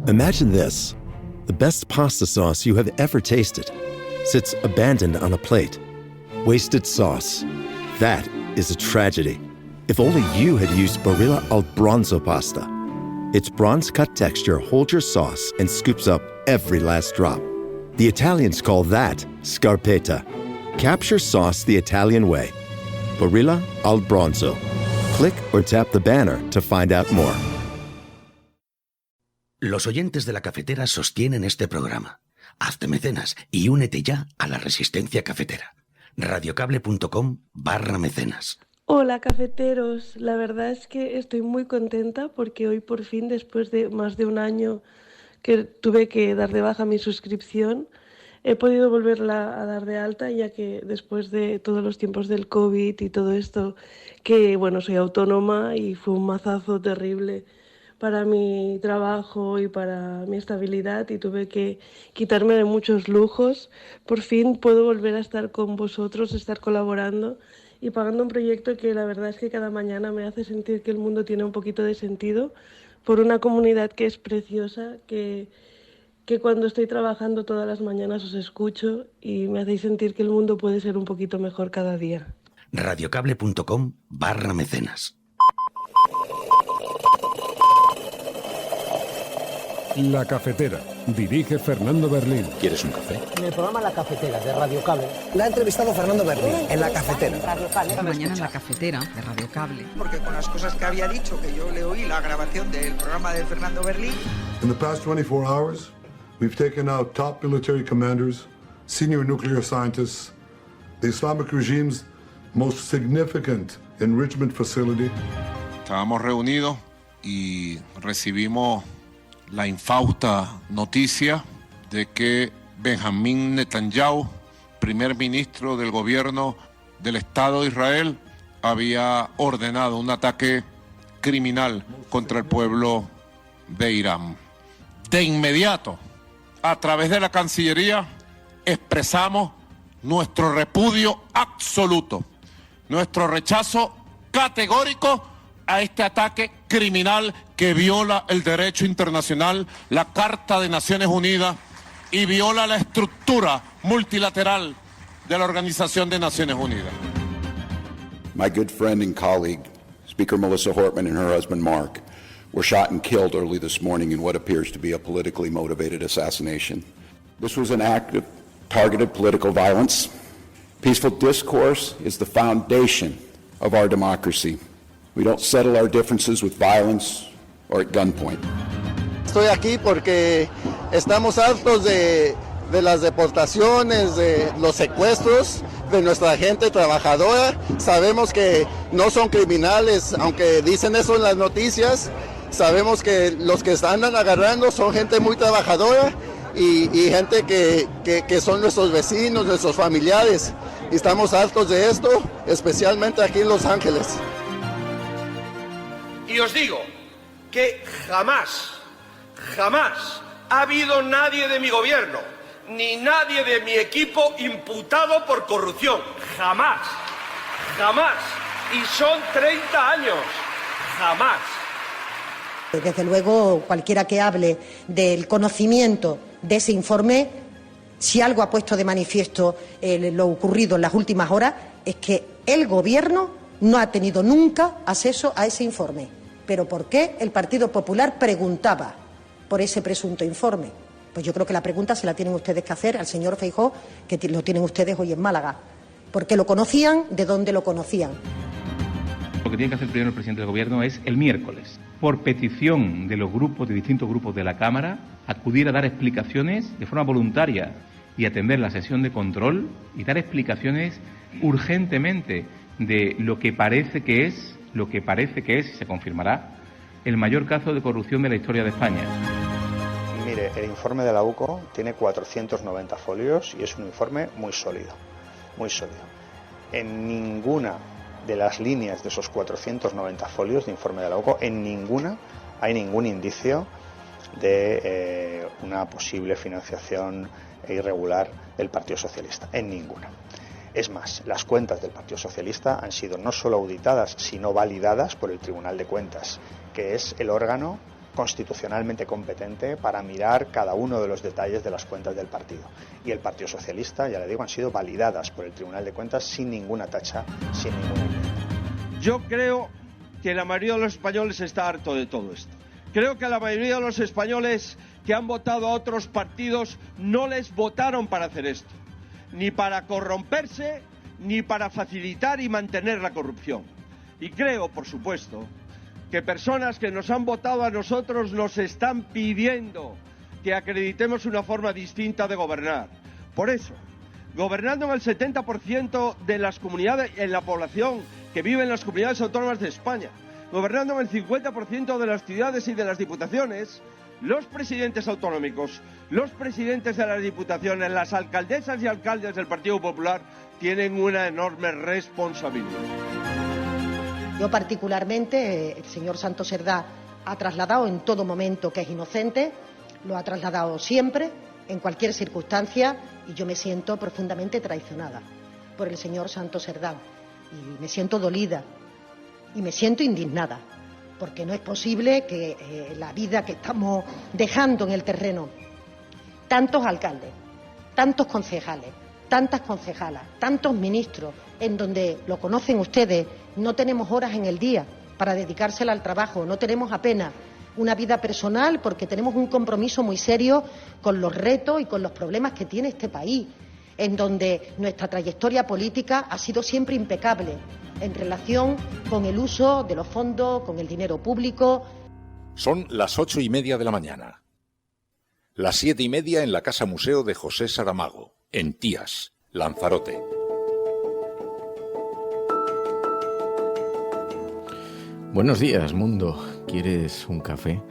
Imagine this. The best pasta sauce you have ever tasted sits abandoned on a plate. Wasted sauce. That is a tragedy. If only you had used Barilla al Bronzo pasta. Its bronze-cut texture holds your sauce and scoops up every last drop. The Italians call that scarpetta. Capture sauce the Italian way. Barilla al Bronzo. Click or tap the banner to find out more. Los oyentes de La Cafetera sostienen este programa. Hazte mecenas y únete ya a la resistencia cafetera. radiocable.com/mecenas. Hola cafeteros, la verdad es que estoy muy contenta porque hoy por fin, después de más de un año que tuve que dar de baja mi suscripción, he podido volverla a dar de alta, ya que después de todos los tiempos del COVID y todo esto, que bueno, soy autónoma y fue un mazazo terrible para mi trabajo y para mi estabilidad y tuve que quitarme de muchos lujos. Por fin puedo volver a estar con vosotros, estar colaborando y pagando un proyecto que la verdad es que cada mañana me hace sentir que el mundo tiene un poquito de sentido, por una comunidad que es preciosa, que cuando estoy trabajando todas las mañanas os escucho y me hacéis sentir que el mundo puede ser un poquito mejor cada día. radiocable.com/mecenas. La Cafetera. Dirige Fernando Berlín. ¿Quieres un café? En el programa La Cafetera de Radio Cable. La ha entrevistado Fernando Berlín en La Cafetera. Esta mañana en La Cafetera de Radio Cable. Porque con las cosas que había dicho, que yo le oí la grabación del programa de Fernando Berlín. In the past 24 hours, we've taken out top military commanders, senior nuclear scientists, the Islamic regime's most significant enrichment facility. Estábamos reunidos y recibimos la infausta noticia de que Benjamín Netanyahu, primer ministro del gobierno del Estado de Israel, había ordenado un ataque criminal contra el pueblo de Irán. De inmediato, a través de la Cancillería, expresamos nuestro repudio absoluto, nuestro rechazo categórico a este ataque criminal que viola el derecho internacional, la Carta de Naciones Unidas y viola la estructura multilateral de la Organización de Naciones Unidas. My good friend and colleague, Speaker Melissa Hortman, and her husband Mark, were shot and killed early this morning in what appears to be a politically motivated assassination. This was an act of targeted political violence. Peaceful discourse is the foundation of our democracy. We don't settle our differences with violence or at gunpoint. Estoy aquí porque estamos hartos de las deportaciones, de los secuestros de nuestra gente trabajadora. Sabemos que no son criminales, aunque dicen eso en las noticias. Sabemos que los que andan agarrando son gente muy trabajadora y gente que son nuestros vecinos, nuestros familiares. Y estamos hartos de esto, especialmente aquí en Los Ángeles. Y os digo que jamás ha habido nadie de mi gobierno, ni nadie de mi equipo imputado por corrupción. Jamás. Y son 30 años. Jamás. Desde luego, cualquiera que hable del conocimiento de ese informe, si algo ha puesto de manifiesto lo ocurrido en las últimas horas, es que el Gobierno no ha tenido nunca acceso a ese informe. ¿Pero por qué el Partido Popular preguntaba por ese presunto informe? Pues yo creo que la pregunta se la tienen ustedes que hacer al señor Feijóo, que lo tienen ustedes hoy en Málaga. ¿Por qué lo conocían? ¿De dónde lo conocían? Lo que tiene que hacer primero el presidente del Gobierno es el miércoles, por petición de los grupos, de distintos grupos de la Cámara, acudir a dar explicaciones de forma voluntaria y atender la sesión de control y dar explicaciones urgentemente de lo que parece que es, y se confirmará, el mayor caso de corrupción de la historia de España. Mire, el informe de la UCO tiene 490 folios y es un informe muy sólido, muy sólido. En ninguna de las líneas de esos 490 folios de informe de la UCO, en ninguna hay ningún indicio de una posible financiación irregular del Partido Socialista, en ninguna. Es más, las cuentas del Partido Socialista han sido no solo auditadas, sino validadas por el Tribunal de Cuentas, que es el órgano constitucionalmente competente para mirar cada uno de los detalles de las cuentas del partido. Y el Partido Socialista, ya le digo, han sido validadas por el Tribunal de Cuentas sin ninguna tacha, sin ninguna enmienda. Yo creo que la mayoría de los españoles está harto de todo esto. Creo que la mayoría de los españoles que han votado a otros partidos no les votaron para hacer esto, ni para corromperse, ni para facilitar y mantener la corrupción. Y creo, por supuesto, que personas que nos han votado a nosotros nos están pidiendo que acreditemos una forma distinta de gobernar. Por eso, gobernando en el 70% de las comunidades, en la población que vive en las comunidades autónomas de España, gobernando en el 50% de las ciudades y de las diputaciones, los presidentes autonómicos, los presidentes de las diputaciones, las alcaldesas y alcaldes del Partido Popular tienen una enorme responsabilidad. Yo particularmente, el señor Santos Cerdá ha trasladado en todo momento que es inocente, lo ha trasladado siempre, en cualquier circunstancia, y yo me siento profundamente traicionada por el señor Santos Cerdá. Y me siento dolida y me siento indignada, porque no es posible que la vida que estamos dejando en el terreno, tantos alcaldes, tantos concejales, tantas concejalas, tantos ministros, en donde, lo conocen ustedes, no tenemos horas en el día para dedicársela al trabajo, no tenemos apenas una vida personal porque tenemos un compromiso muy serio con los retos y con los problemas que tiene este país, en donde nuestra trayectoria política ha sido siempre impecable en relación con el uso de los fondos, con el dinero público. Son las 8:30 de la mañana. Las 7:30 en la Casa Museo de José Saramago, en Tías, Lanzarote. Buenos días, mundo. ¿Quieres un café?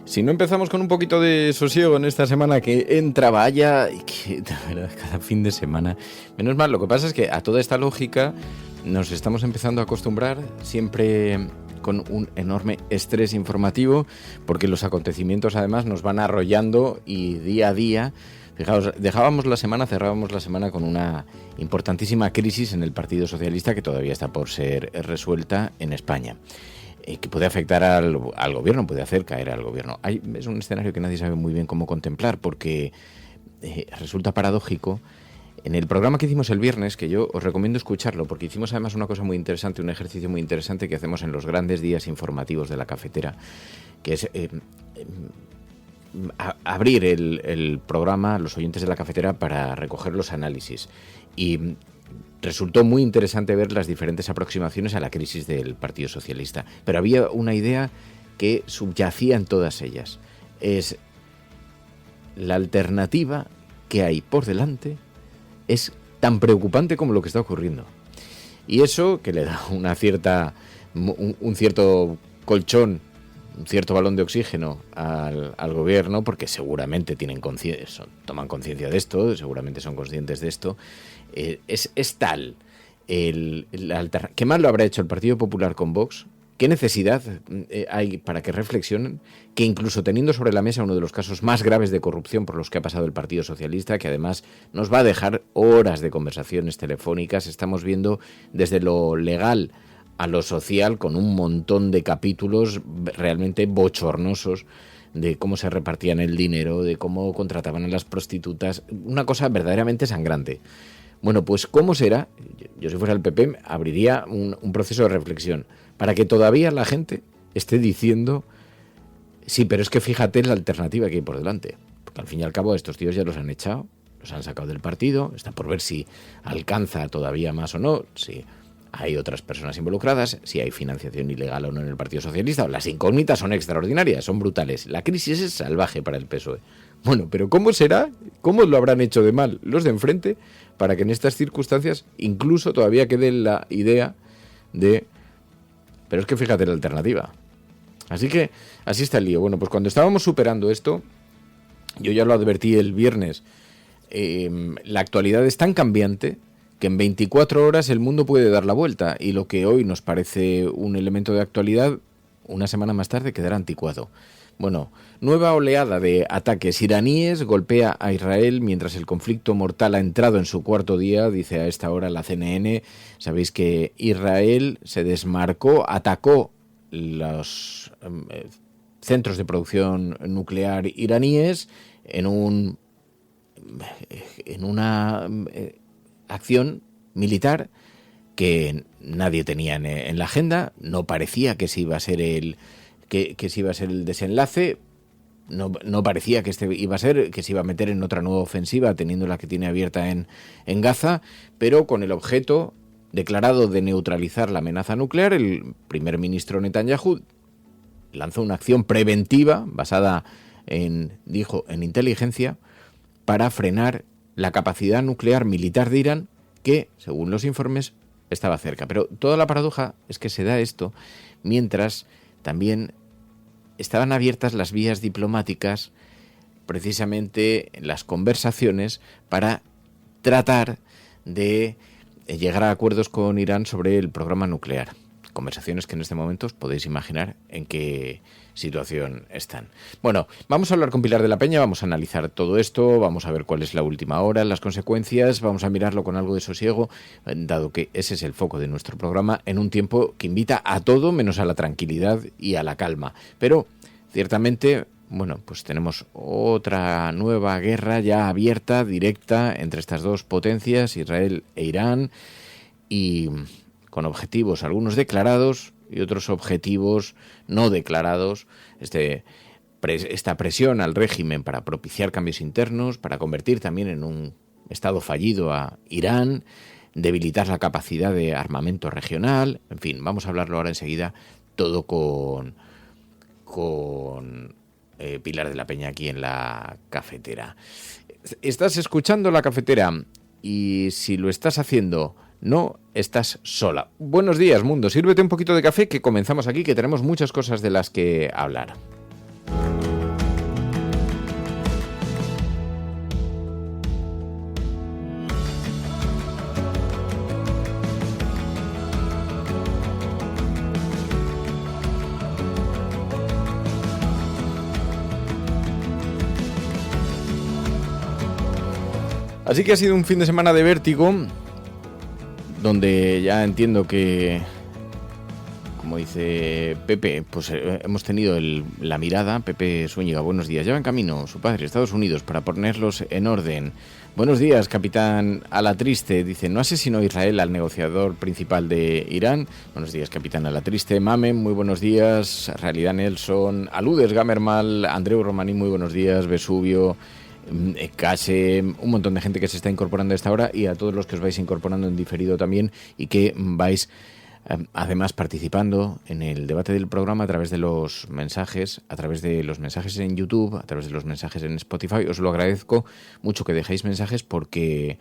Si no empezamos con un poquito de sosiego en esta semana que entra vaya y que de verdad cada fin de semana, menos mal, lo que pasa es que a toda esta lógica nos estamos empezando a acostumbrar siempre con un enorme estrés informativo porque los acontecimientos además nos van arrollando y día a día. Fijaos, cerrábamos la semana con una importantísima crisis en el Partido Socialista que todavía está por ser resuelta en España, que puede afectar al gobierno, puede hacer caer al gobierno. Es un escenario que nadie sabe muy bien cómo contemplar porque resulta paradójico. En el programa que hicimos el viernes, que yo os recomiendo escucharlo, porque hicimos además una cosa muy interesante, un ejercicio muy interesante que hacemos en los grandes días informativos de la cafetera, que es abrir el programa a los oyentes de la cafetera para recoger los análisis. Y resultó muy interesante ver las diferentes aproximaciones a la crisis del Partido Socialista. Pero había una idea que subyacía en todas ellas. Es la alternativa que hay por delante es tan preocupante como lo que está ocurriendo. Y eso que le da un cierto colchón, un cierto balón de oxígeno al gobierno, porque seguramente toman conciencia de esto, seguramente son conscientes de esto. Es tal ¿qué más lo habrá hecho el Partido Popular con Vox? ¿Qué necesidad hay para que reflexionen? Que incluso teniendo sobre la mesa uno de los casos más graves de corrupción por los que ha pasado el Partido Socialista, que además nos va a dejar horas de conversaciones telefónicas, estamos viendo desde lo legal a lo social con un montón de capítulos realmente bochornosos de cómo se repartían el dinero, de cómo contrataban a las prostitutas, una cosa verdaderamente sangrante. Bueno, pues ¿cómo será? Yo si fuera el PP abriría un proceso de reflexión para que todavía la gente esté diciendo sí, pero es que fíjate la alternativa que hay por delante, porque al fin y al cabo estos tíos ya los han echado, los han sacado del partido, está por ver si alcanza todavía más o no, si hay otras personas involucradas, si hay financiación ilegal o no en el Partido Socialista. Las incógnitas son extraordinarias, son brutales. La crisis es salvaje para el PSOE. Bueno, pero ¿cómo será? ¿Cómo lo habrán hecho de mal los de enfrente para que en estas circunstancias incluso todavía quede la idea de... Pero es que fíjate la alternativa. Así que así está el lío. Bueno, pues cuando estábamos superando esto, yo ya lo advertí el viernes, la actualidad es tan cambiante que en 24 horas el mundo puede dar la vuelta y lo que hoy nos parece un elemento de actualidad, una semana más tarde quedará anticuado. Bueno, nueva oleada de ataques iraníes golpea a Israel mientras el conflicto mortal ha entrado en su cuarto día, dice a esta hora la CNN. Sabéis que Israel se desmarcó, atacó los centros de producción nuclear iraníes en una acción militar que nadie tenía en la agenda. No parecía que se iba a ser el desenlace. No parecía que iba a ser, que se iba a meter en otra nueva ofensiva, teniendo la que tiene abierta en Gaza, pero con el objeto declarado de neutralizar la amenaza nuclear. El primer ministro Netanyahu lanzó una acción preventiva basada en inteligencia para frenar la capacidad nuclear militar de Irán, que, según los informes, estaba cerca. Pero toda la paradoja es que se da esto mientras también estaban abiertas las vías diplomáticas, precisamente las conversaciones, para tratar de llegar a acuerdos con Irán sobre el programa nuclear. Conversaciones que en este momento os podéis imaginar en qué situación están. Bueno, vamos a hablar con Pilar de la Peña, vamos a analizar todo esto, vamos a ver cuál es la última hora, las consecuencias, vamos a mirarlo con algo de sosiego, dado que ese es el foco de nuestro programa, en un tiempo que invita a todo menos a la tranquilidad y a la calma. Pero, ciertamente, bueno, pues tenemos otra nueva guerra ya abierta, directa, entre estas dos potencias, Israel e Irán, y con objetivos algunos declarados y otros objetivos no declarados. Esta presión al régimen para propiciar cambios internos, para convertir también en un estado fallido a Irán, debilitar la capacidad de armamento regional. En fin, vamos a hablarlo ahora enseguida todo con Pilar de la Peña aquí en La Cafetera. Estás escuchando La Cafetera y si lo estás haciendo, no estás sola. Buenos días, mundo. Sírvete un poquito de café que comenzamos aquí, que tenemos muchas cosas de las que hablar. Así que ha sido un fin de semana de vértigo, donde ya entiendo que, como dice Pepe, pues hemos tenido la mirada. Pepe Zúñiga, buenos días. Ya va en camino su padre, Estados Unidos, para ponerlos en orden. Buenos días, capitán Alatriste. Dice, ¿no asesinó Israel al negociador principal de Irán? Buenos días, capitán Alatriste. Mamen, muy buenos días. Realidad Nelson. Aludes, Gamermal. Andreu Romaní, muy buenos días. Vesubio. Case, un montón de gente que se está incorporando a esta hora, y a todos los que os vais incorporando en diferido también y que vais además participando en el debate del programa a través de los mensajes, en YouTube, a través de los mensajes en Spotify. Os lo agradezco mucho que dejéis mensajes, porque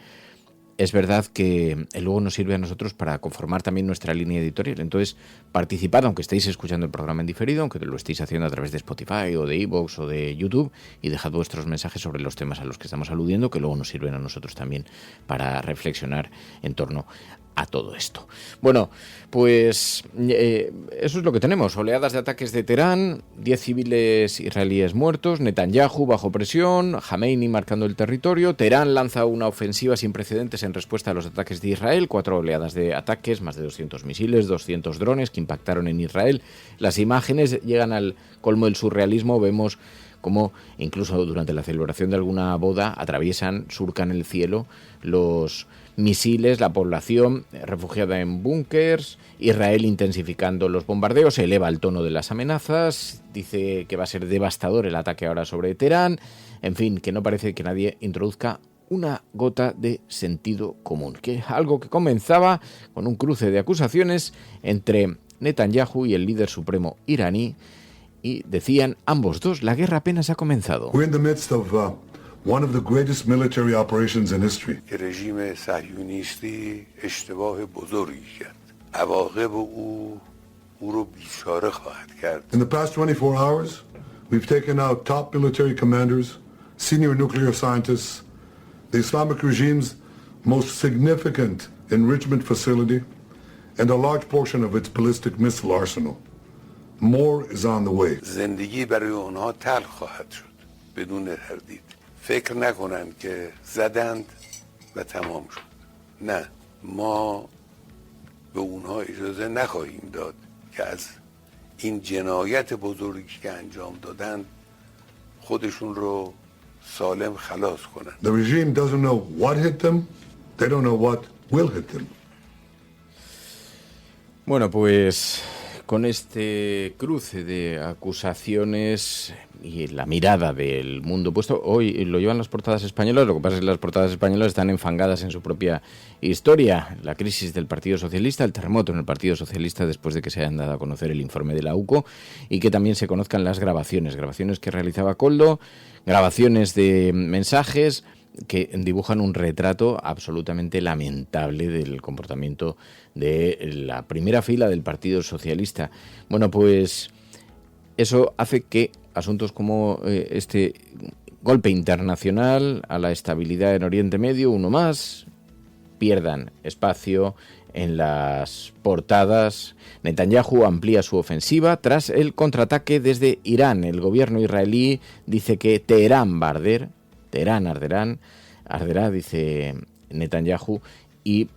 es verdad que luego nos sirve a nosotros para conformar también nuestra línea editorial. Entonces, participad, aunque estéis escuchando el programa en diferido, aunque lo estéis haciendo a través de Spotify o de iVoox o de YouTube, y dejad vuestros mensajes sobre los temas a los que estamos aludiendo, que luego nos sirven a nosotros también para reflexionar en torno a todo esto. Bueno, pues eso es lo que tenemos. Oleadas de ataques de Teherán, 10 civiles israelíes muertos, Netanyahu bajo presión, Jameini marcando el territorio, Teherán lanza una ofensiva sin precedentes en respuesta a los ataques de Israel, 4 oleadas de ataques, más de 200 misiles, 200 drones que impactaron en Israel. Las imágenes llegan al colmo del surrealismo. Vemos cómo incluso durante la celebración de alguna boda surcan el cielo los misiles, la población refugiada en búnkers, Israel intensificando los bombardeos, eleva el tono de las amenazas, dice que va a ser devastador el ataque ahora sobre Teherán. En fin, que no parece que nadie introduzca una gota de sentido común, que algo que comenzaba con un cruce de acusaciones entre Netanyahu y el líder supremo iraní, y decían ambos dos, la guerra apenas ha comenzado. We're in the midst of one of the greatest military operations in history. رژیم صهیونیستی اشتباه بزرگی کرد. عواقب او رو بیچاره خواهد کرد. In the past 24 hours, we've taken out top military commanders, senior nuclear scientists, the Islamic regime's most significant enrichment facility, and a large portion of its ballistic missile arsenal. More is on the way. زندگی برای اونها تلخ خواهد شد بدون تردید. فکر نکنن که زدند و تمام شد. نه، ما به اونها اجازه نخواهیم داد که از این جنایت بزرگی که انجام دادن خودشون رو سالم خلاص کنن. The regime doesn't know what hit them. They don't know what will hit them. Bueno, pues con este cruce de acusaciones y la mirada del mundo puesto, hoy lo llevan las portadas españolas, lo que pasa es que las portadas españolas están enfangadas en su propia historia. La crisis del Partido Socialista, el terremoto en el Partido Socialista después de que se hayan dado a conocer el informe de la UCO y que también se conozcan las grabaciones que realizaba Koldo, grabaciones de mensajes que dibujan un retrato absolutamente lamentable del comportamiento de la primera fila del Partido Socialista. Bueno, pues eso hace que asuntos como este golpe internacional a la estabilidad en Oriente Medio, uno más, pierdan espacio en las portadas. Netanyahu amplía su ofensiva tras el contraataque desde Irán. El gobierno israelí dice que Teherán va a arder. Teherán arderá, dice Netanyahu, y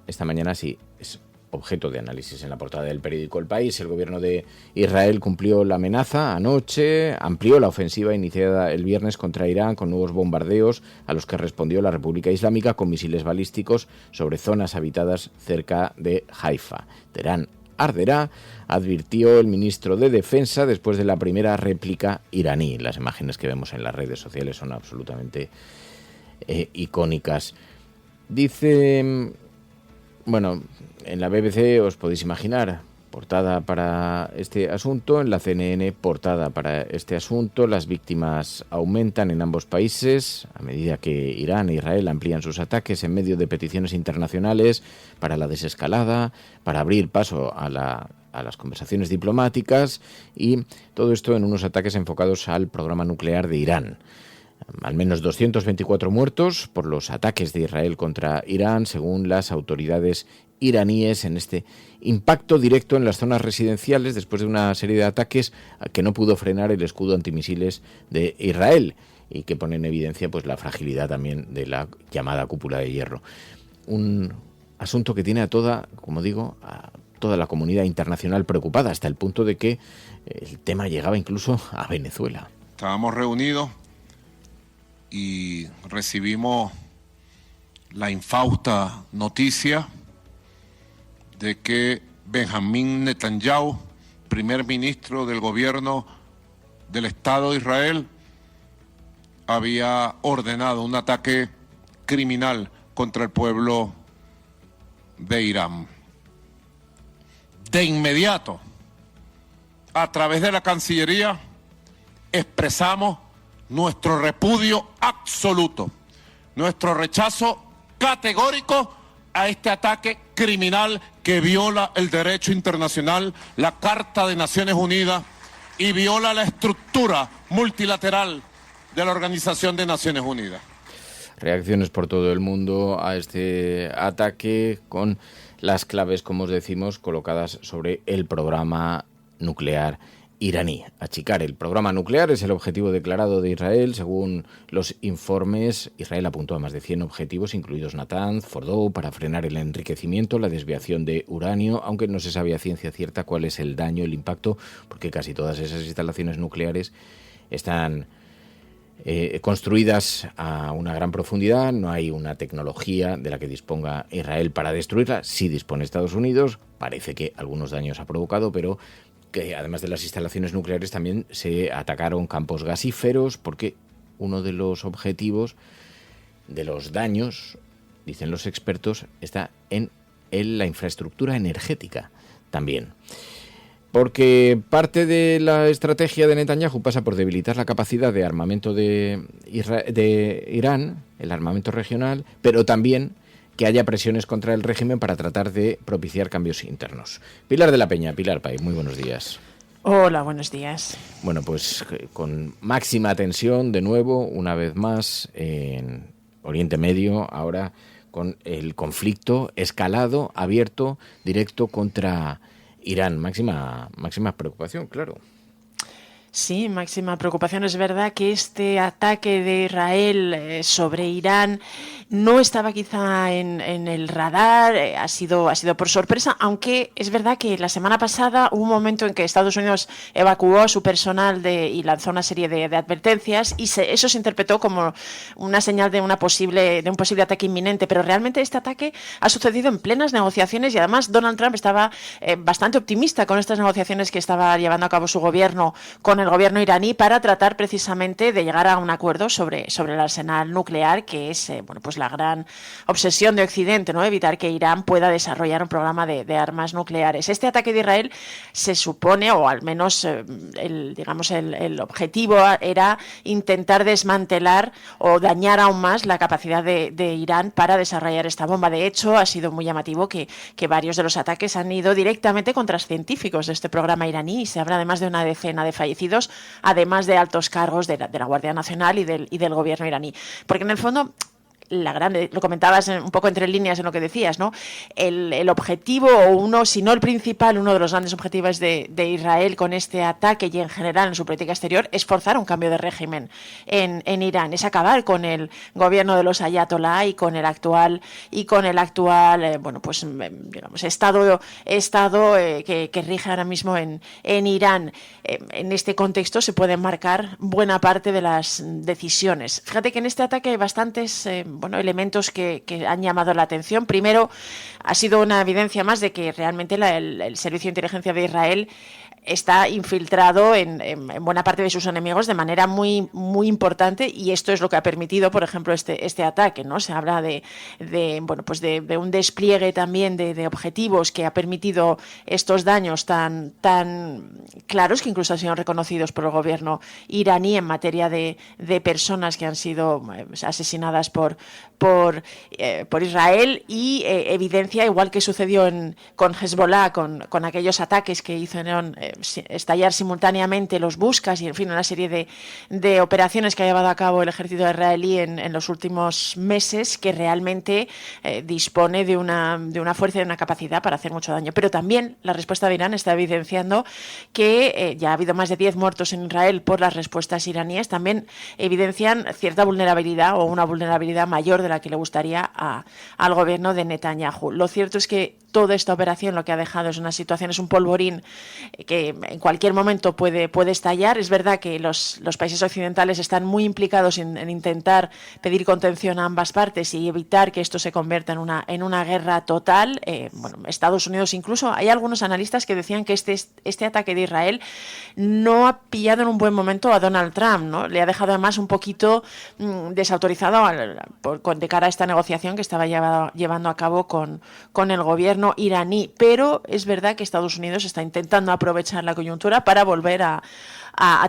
esta mañana sí es objeto de análisis en la portada del periódico El País. El gobierno de Israel cumplió la amenaza anoche, amplió la ofensiva iniciada el viernes contra Irán con nuevos bombardeos a los que respondió la República Islámica con misiles balísticos sobre zonas habitadas cerca de Haifa. Teherán arderá, advirtió el ministro de Defensa después de la primera réplica iraní. Las imágenes que vemos en las redes sociales son absolutamente icónicas. Dice, bueno, en la BBC os podéis imaginar, portada para este asunto, en la CNN portada para este asunto. Las víctimas aumentan en ambos países a medida que Irán e Israel amplían sus ataques en medio de peticiones internacionales para la desescalada, para abrir paso a las conversaciones diplomáticas, y todo esto en unos ataques enfocados al programa nuclear de Irán. Al menos 224 muertos por los ataques de Israel contra Irán, según las autoridades iraníes, en este impacto directo en las zonas residenciales después de una serie de ataques que no pudo frenar el escudo antimisiles de Israel y que pone en evidencia pues la fragilidad también de la llamada cúpula de hierro. Un asunto que tiene a toda, como digo, a toda la comunidad internacional preocupada, hasta el punto de que el tema llegaba incluso a Venezuela. Estábamos reunidos y recibimos la infausta noticia de que Benjamín Netanyahu, primer ministro del gobierno del Estado de Israel, había ordenado un ataque criminal contra el pueblo de Irán. De inmediato, a través de la Cancillería, expresamos nuestro repudio absoluto, nuestro rechazo categórico a este ataque criminal que viola el derecho internacional, la Carta de Naciones Unidas y viola la estructura multilateral de la Organización de Naciones Unidas. Reacciones por todo el mundo a este ataque, con las claves, como os decimos, colocadas sobre el programa nuclear iraní. Achicar el programa nuclear es el objetivo declarado de Israel. Según los informes, Israel apuntó a más de 100 objetivos, incluidos Natanz, Fordow, para frenar el enriquecimiento, la desviación de uranio, aunque no se sabe a ciencia cierta cuál es el daño, el impacto, porque casi todas esas instalaciones nucleares están construidas a una gran profundidad. No hay una tecnología de la que disponga Israel para destruirla. Sí dispone Estados Unidos. Parece que algunos daños ha provocado, pero que además de las instalaciones nucleares también se atacaron campos gasíferos, porque uno de los objetivos de los daños, dicen los expertos, está en la infraestructura energética también. Porque parte de la estrategia de Netanyahu pasa por debilitar la capacidad de armamento de Irán, el armamento regional, pero también que haya presiones contra el régimen para tratar de propiciar cambios internos. Pilar de la Peña, Pilar Pay, muy buenos días. Hola, buenos días. Bueno, pues con máxima tensión, de nuevo, una vez más, en Oriente Medio, ahora con el conflicto escalado, abierto, directo contra Irán. Máxima preocupación, claro. Sí, máxima preocupación. Es verdad que este ataque de Israel sobre Irán no estaba quizá en el radar, ha sido por sorpresa, aunque es verdad que la semana pasada hubo un momento en que Estados Unidos evacuó a su personal y lanzó una serie de advertencias y eso se interpretó como una señal de un posible ataque inminente, pero realmente este ataque ha sucedido en plenas negociaciones y además Donald Trump estaba bastante optimista con estas negociaciones que estaba llevando a cabo su gobierno con el gobierno iraní para tratar precisamente de llegar a un acuerdo sobre el arsenal nuclear, que es pues la gran obsesión de Occidente, ¿no? Evitar que Irán pueda desarrollar un programa de armas nucleares. Este ataque de Israel se supone, o al menos el objetivo era intentar desmantelar o dañar aún más la capacidad de Irán para desarrollar esta bomba. De hecho, ha sido muy llamativo que varios de los ataques han ido directamente contra científicos de este programa iraní y se habla de más de una decena de fallecidos, además de altos cargos de la Guardia Nacional y del gobierno iraní. Porque en el fondo, lo comentabas un poco entre líneas en lo que decías, ¿no? El objetivo, si no el principal, uno de los grandes objetivos de Israel con este ataque y en general en su política exterior es forzar un cambio de régimen en Irán, es acabar con el gobierno de los ayatolá y con el actual estado que rige ahora mismo en Irán. En este contexto se pueden marcar buena parte de las decisiones. Fíjate que en este ataque hay bastantes elementos que han llamado la atención. Primero, ha sido una evidencia más de que realmente el Servicio de Inteligencia de Israel está infiltrado en buena parte de sus enemigos de manera muy, muy importante, y esto es lo que ha permitido, por ejemplo, este ataque, ¿no? Se habla de un despliegue también de objetivos que ha permitido estos daños tan claros, que incluso han sido reconocidos por el gobierno iraní en materia de personas que han sido asesinadas por Israel, y evidencia, igual que sucedió con Hezbollah, con aquellos ataques que hicieron estallar simultáneamente los Buscas y, en fin, una serie de operaciones que ha llevado a cabo el ejército israelí en los últimos meses, que realmente dispone de una fuerza y de una capacidad para hacer mucho daño. Pero también la respuesta de Irán está evidenciando que ya ha habido más de 10 muertos en Israel por las respuestas iraníes. También evidencian cierta vulnerabilidad, o una vulnerabilidad mayor de la que le gustaría al gobierno de Netanyahu. Lo cierto es que toda esta operación lo que ha dejado es una situación, es un polvorín que en cualquier momento puede estallar. Es verdad que los países occidentales están muy implicados en intentar pedir contención a ambas partes y evitar que esto se convierta en una guerra total. Estados Unidos incluso, hay algunos analistas que decían que este ataque de Israel no ha pillado en un buen momento a Donald Trump, ¿no? Le ha dejado además un poquito desautorizado de cara a esta negociación que estaba llevando a cabo con el gobierno iraní. Pero es verdad que Estados Unidos está intentando aprovechar la coyuntura para volver a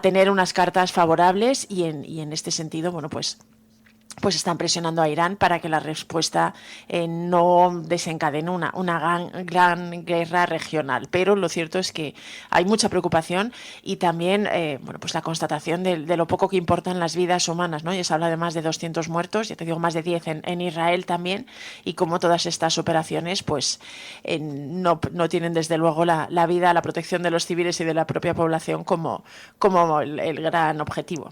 tener unas cartas favorables, y en este sentido, pues están presionando a Irán para que la respuesta no desencadene una gran guerra regional. Pero lo cierto es que hay mucha preocupación y también pues la constatación de lo poco que importan las vidas humanas, ¿no? Ya se habla de más de 200 muertos, ya te digo, más de 10 en Israel también, y como todas estas operaciones pues no tienen desde luego la vida, la protección de los civiles y de la propia población como el gran objetivo.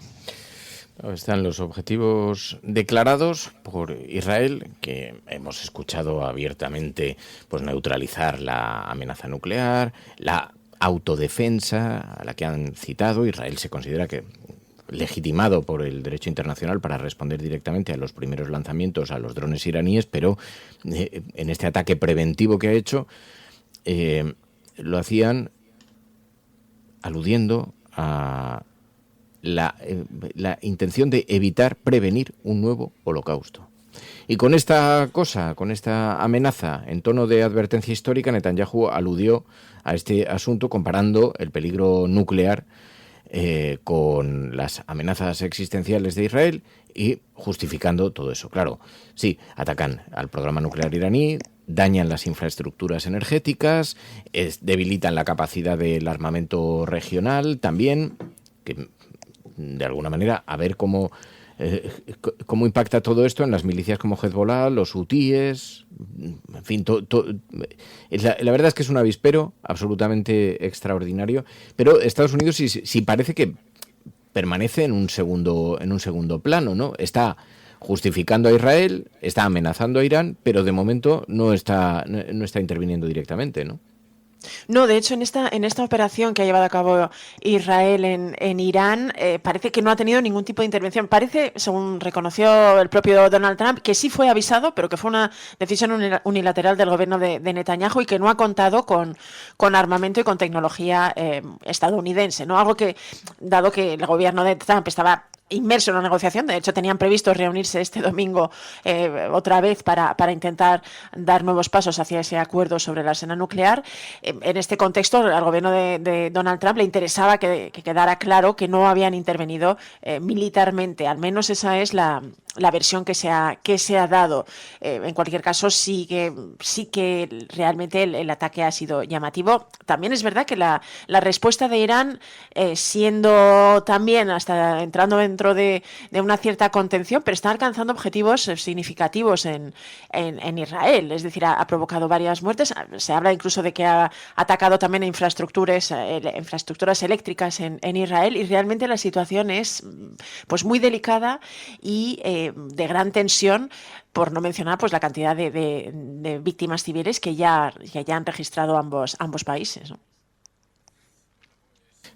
Están los objetivos declarados por Israel, que hemos escuchado abiertamente, pues neutralizar la amenaza nuclear, la autodefensa a la que han citado. Israel se considera que legitimado por el derecho internacional para responder directamente a los primeros lanzamientos a los drones iraníes, pero en este ataque preventivo que ha hecho lo hacían aludiendo a la intención de evitar prevenir un nuevo holocausto. Y con esta amenaza en tono de advertencia histórica, Netanyahu aludió a este asunto comparando el peligro nuclear con las amenazas existenciales de Israel y justificando todo eso. Claro, sí, atacan al programa nuclear iraní, dañan las infraestructuras energéticas, debilitan la capacidad del armamento regional también, que de alguna manera a ver cómo ¿Cómo impacta todo esto en las milicias como Hezbollah, los hutíes? En fin, la verdad es que es un avispero absolutamente extraordinario, pero Estados Unidos sí parece que permanece en un segundo plano, ¿no? Está justificando a Israel, está amenazando a Irán, pero de momento no está interviniendo directamente, ¿no? No, de hecho, en esta operación que ha llevado a cabo Israel en Irán, parece que no ha tenido ningún tipo de intervención. Parece, según reconoció el propio Donald Trump, que sí fue avisado, pero que fue una decisión unilateral del gobierno de Netanyahu y que no ha contado con armamento y con tecnología estadounidense, ¿no? Algo que, dado que el gobierno de Trump estaba inmerso en la negociación, de hecho tenían previsto reunirse este domingo otra vez para intentar dar nuevos pasos hacia ese acuerdo sobre el arsenal nuclear. En este contexto, al gobierno de Donald Trump le interesaba que quedara claro que no habían intervenido militarmente, al menos esa es la versión que se ha dado. En cualquier caso, sí que realmente el ataque ha sido llamativo. También es verdad que la respuesta de Irán, siendo también hasta entrando dentro de una cierta contención, pero está alcanzando objetivos significativos en Israel. Es decir, ha provocado varias muertes. Se habla incluso de que ha atacado también a infraestructuras eléctricas en Israel, y realmente la situación es pues muy delicada y de gran tensión, por no mencionar pues la cantidad de víctimas civiles que ya han registrado ambos países, ¿no?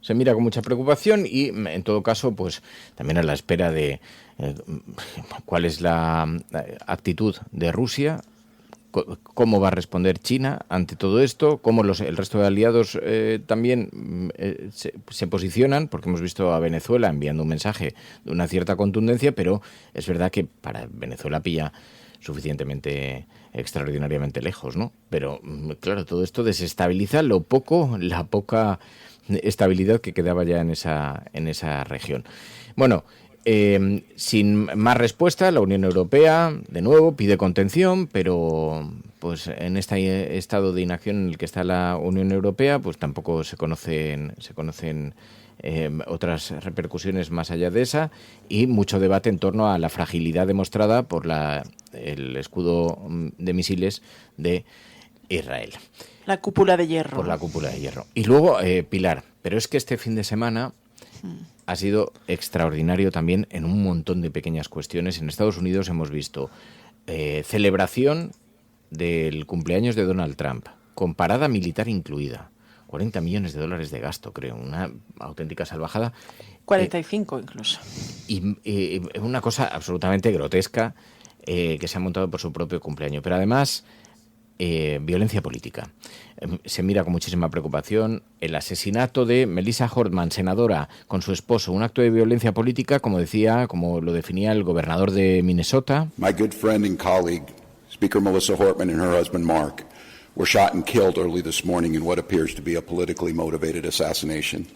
Se mira con mucha preocupación y, en todo caso, pues también a la espera de cuál es la actitud de Rusia, cómo va a responder China ante todo esto, cómo el resto de aliados también se posicionan, porque hemos visto a Venezuela enviando un mensaje de una cierta contundencia, pero es verdad que para Venezuela pilla suficientemente, extraordinariamente lejos, ¿no? Pero, claro, todo esto desestabiliza la poca estabilidad que quedaba ya en esa región. Bueno, sin más respuesta, la Unión Europea, de nuevo, pide contención, pero pues en este estado de inacción en el que está la Unión Europea, pues tampoco se conocen otras repercusiones más allá de esa, y mucho debate en torno a la fragilidad demostrada por el escudo de misiles de Israel. La cúpula de hierro. Por la cúpula de hierro. Y luego, Pilar, pero es que este fin de semana ha sido extraordinario también en un montón de pequeñas cuestiones. En Estados Unidos hemos visto celebración del cumpleaños de Donald Trump, con parada militar incluida. $40 millones de gasto, creo. Una auténtica salvajada. 45 incluso. Y una cosa absolutamente grotesca que se ha montado por su propio cumpleaños. Pero además, violencia política. Se mira con muchísima preocupación el asesinato de Melissa Hortman, senadora, con su esposo. Un acto de violencia política, como lo definía el gobernador de Minnesota. My good friend and colleague, Speaker Melissa Hortman, and her husband Mark were shot and killed early this morning in what appears to be a politically motivated assassination.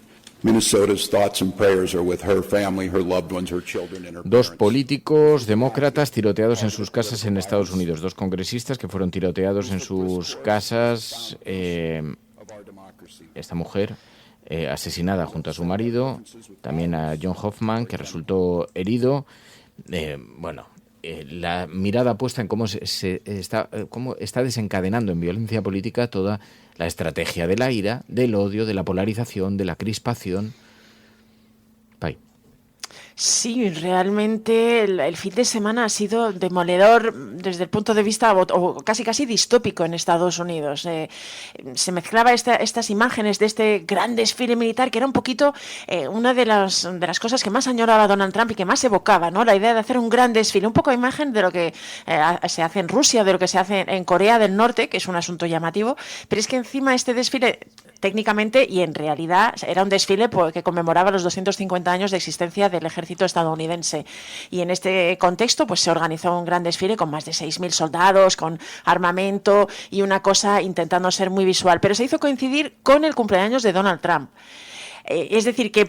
Minnesota's thoughts and prayers are with her family, her loved ones, her children and her parents. Dos políticos demócratas tiroteados en sus casas en Estados Unidos. Dos congresistas que fueron tiroteados en sus casas. Esta mujer asesinada junto a su marido. También a John Hoffman, que resultó herido. La mirada puesta en cómo está desencadenando en violencia política toda la estrategia de la ira, del odio, de la polarización, de la crispación. Sí, realmente el fin de semana ha sido demoledor desde el punto de vista o casi distópico en Estados Unidos. Se mezclaba estas imágenes de este gran desfile militar, que era un poquito una de las cosas que más añoraba Donald Trump y que más evocaba, ¿no? La idea de hacer un gran desfile, un poco imagen de lo que se hace en Rusia, de lo que se hace en Corea del Norte, que es un asunto llamativo, pero es que encima este desfile, técnicamente y en realidad, era un desfile que conmemoraba los 250 años de existencia del ejército estadounidense, y en este contexto pues se organizó un gran desfile con más de 6.000 soldados, con armamento y una cosa intentando ser muy visual, pero se hizo coincidir con el cumpleaños de Donald Trump. Es decir, que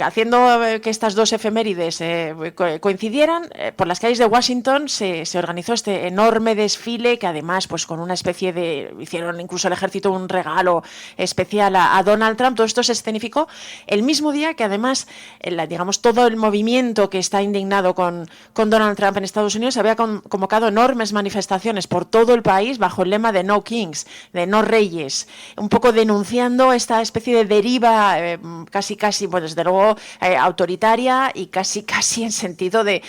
haciendo que estas dos efemérides coincidieran, por las calles de Washington se organizó este enorme desfile que además, pues con una especie de... Hicieron incluso el ejército un regalo especial a Donald Trump. Todo esto se escenificó el mismo día que además, digamos, todo el movimiento que está indignado con Donald Trump en Estados Unidos había convocado enormes manifestaciones por todo el país bajo el lema de No Kings, de no reyes, un poco denunciando esta especie de deriva casi, pues desde luego autoritaria y casi en sentido de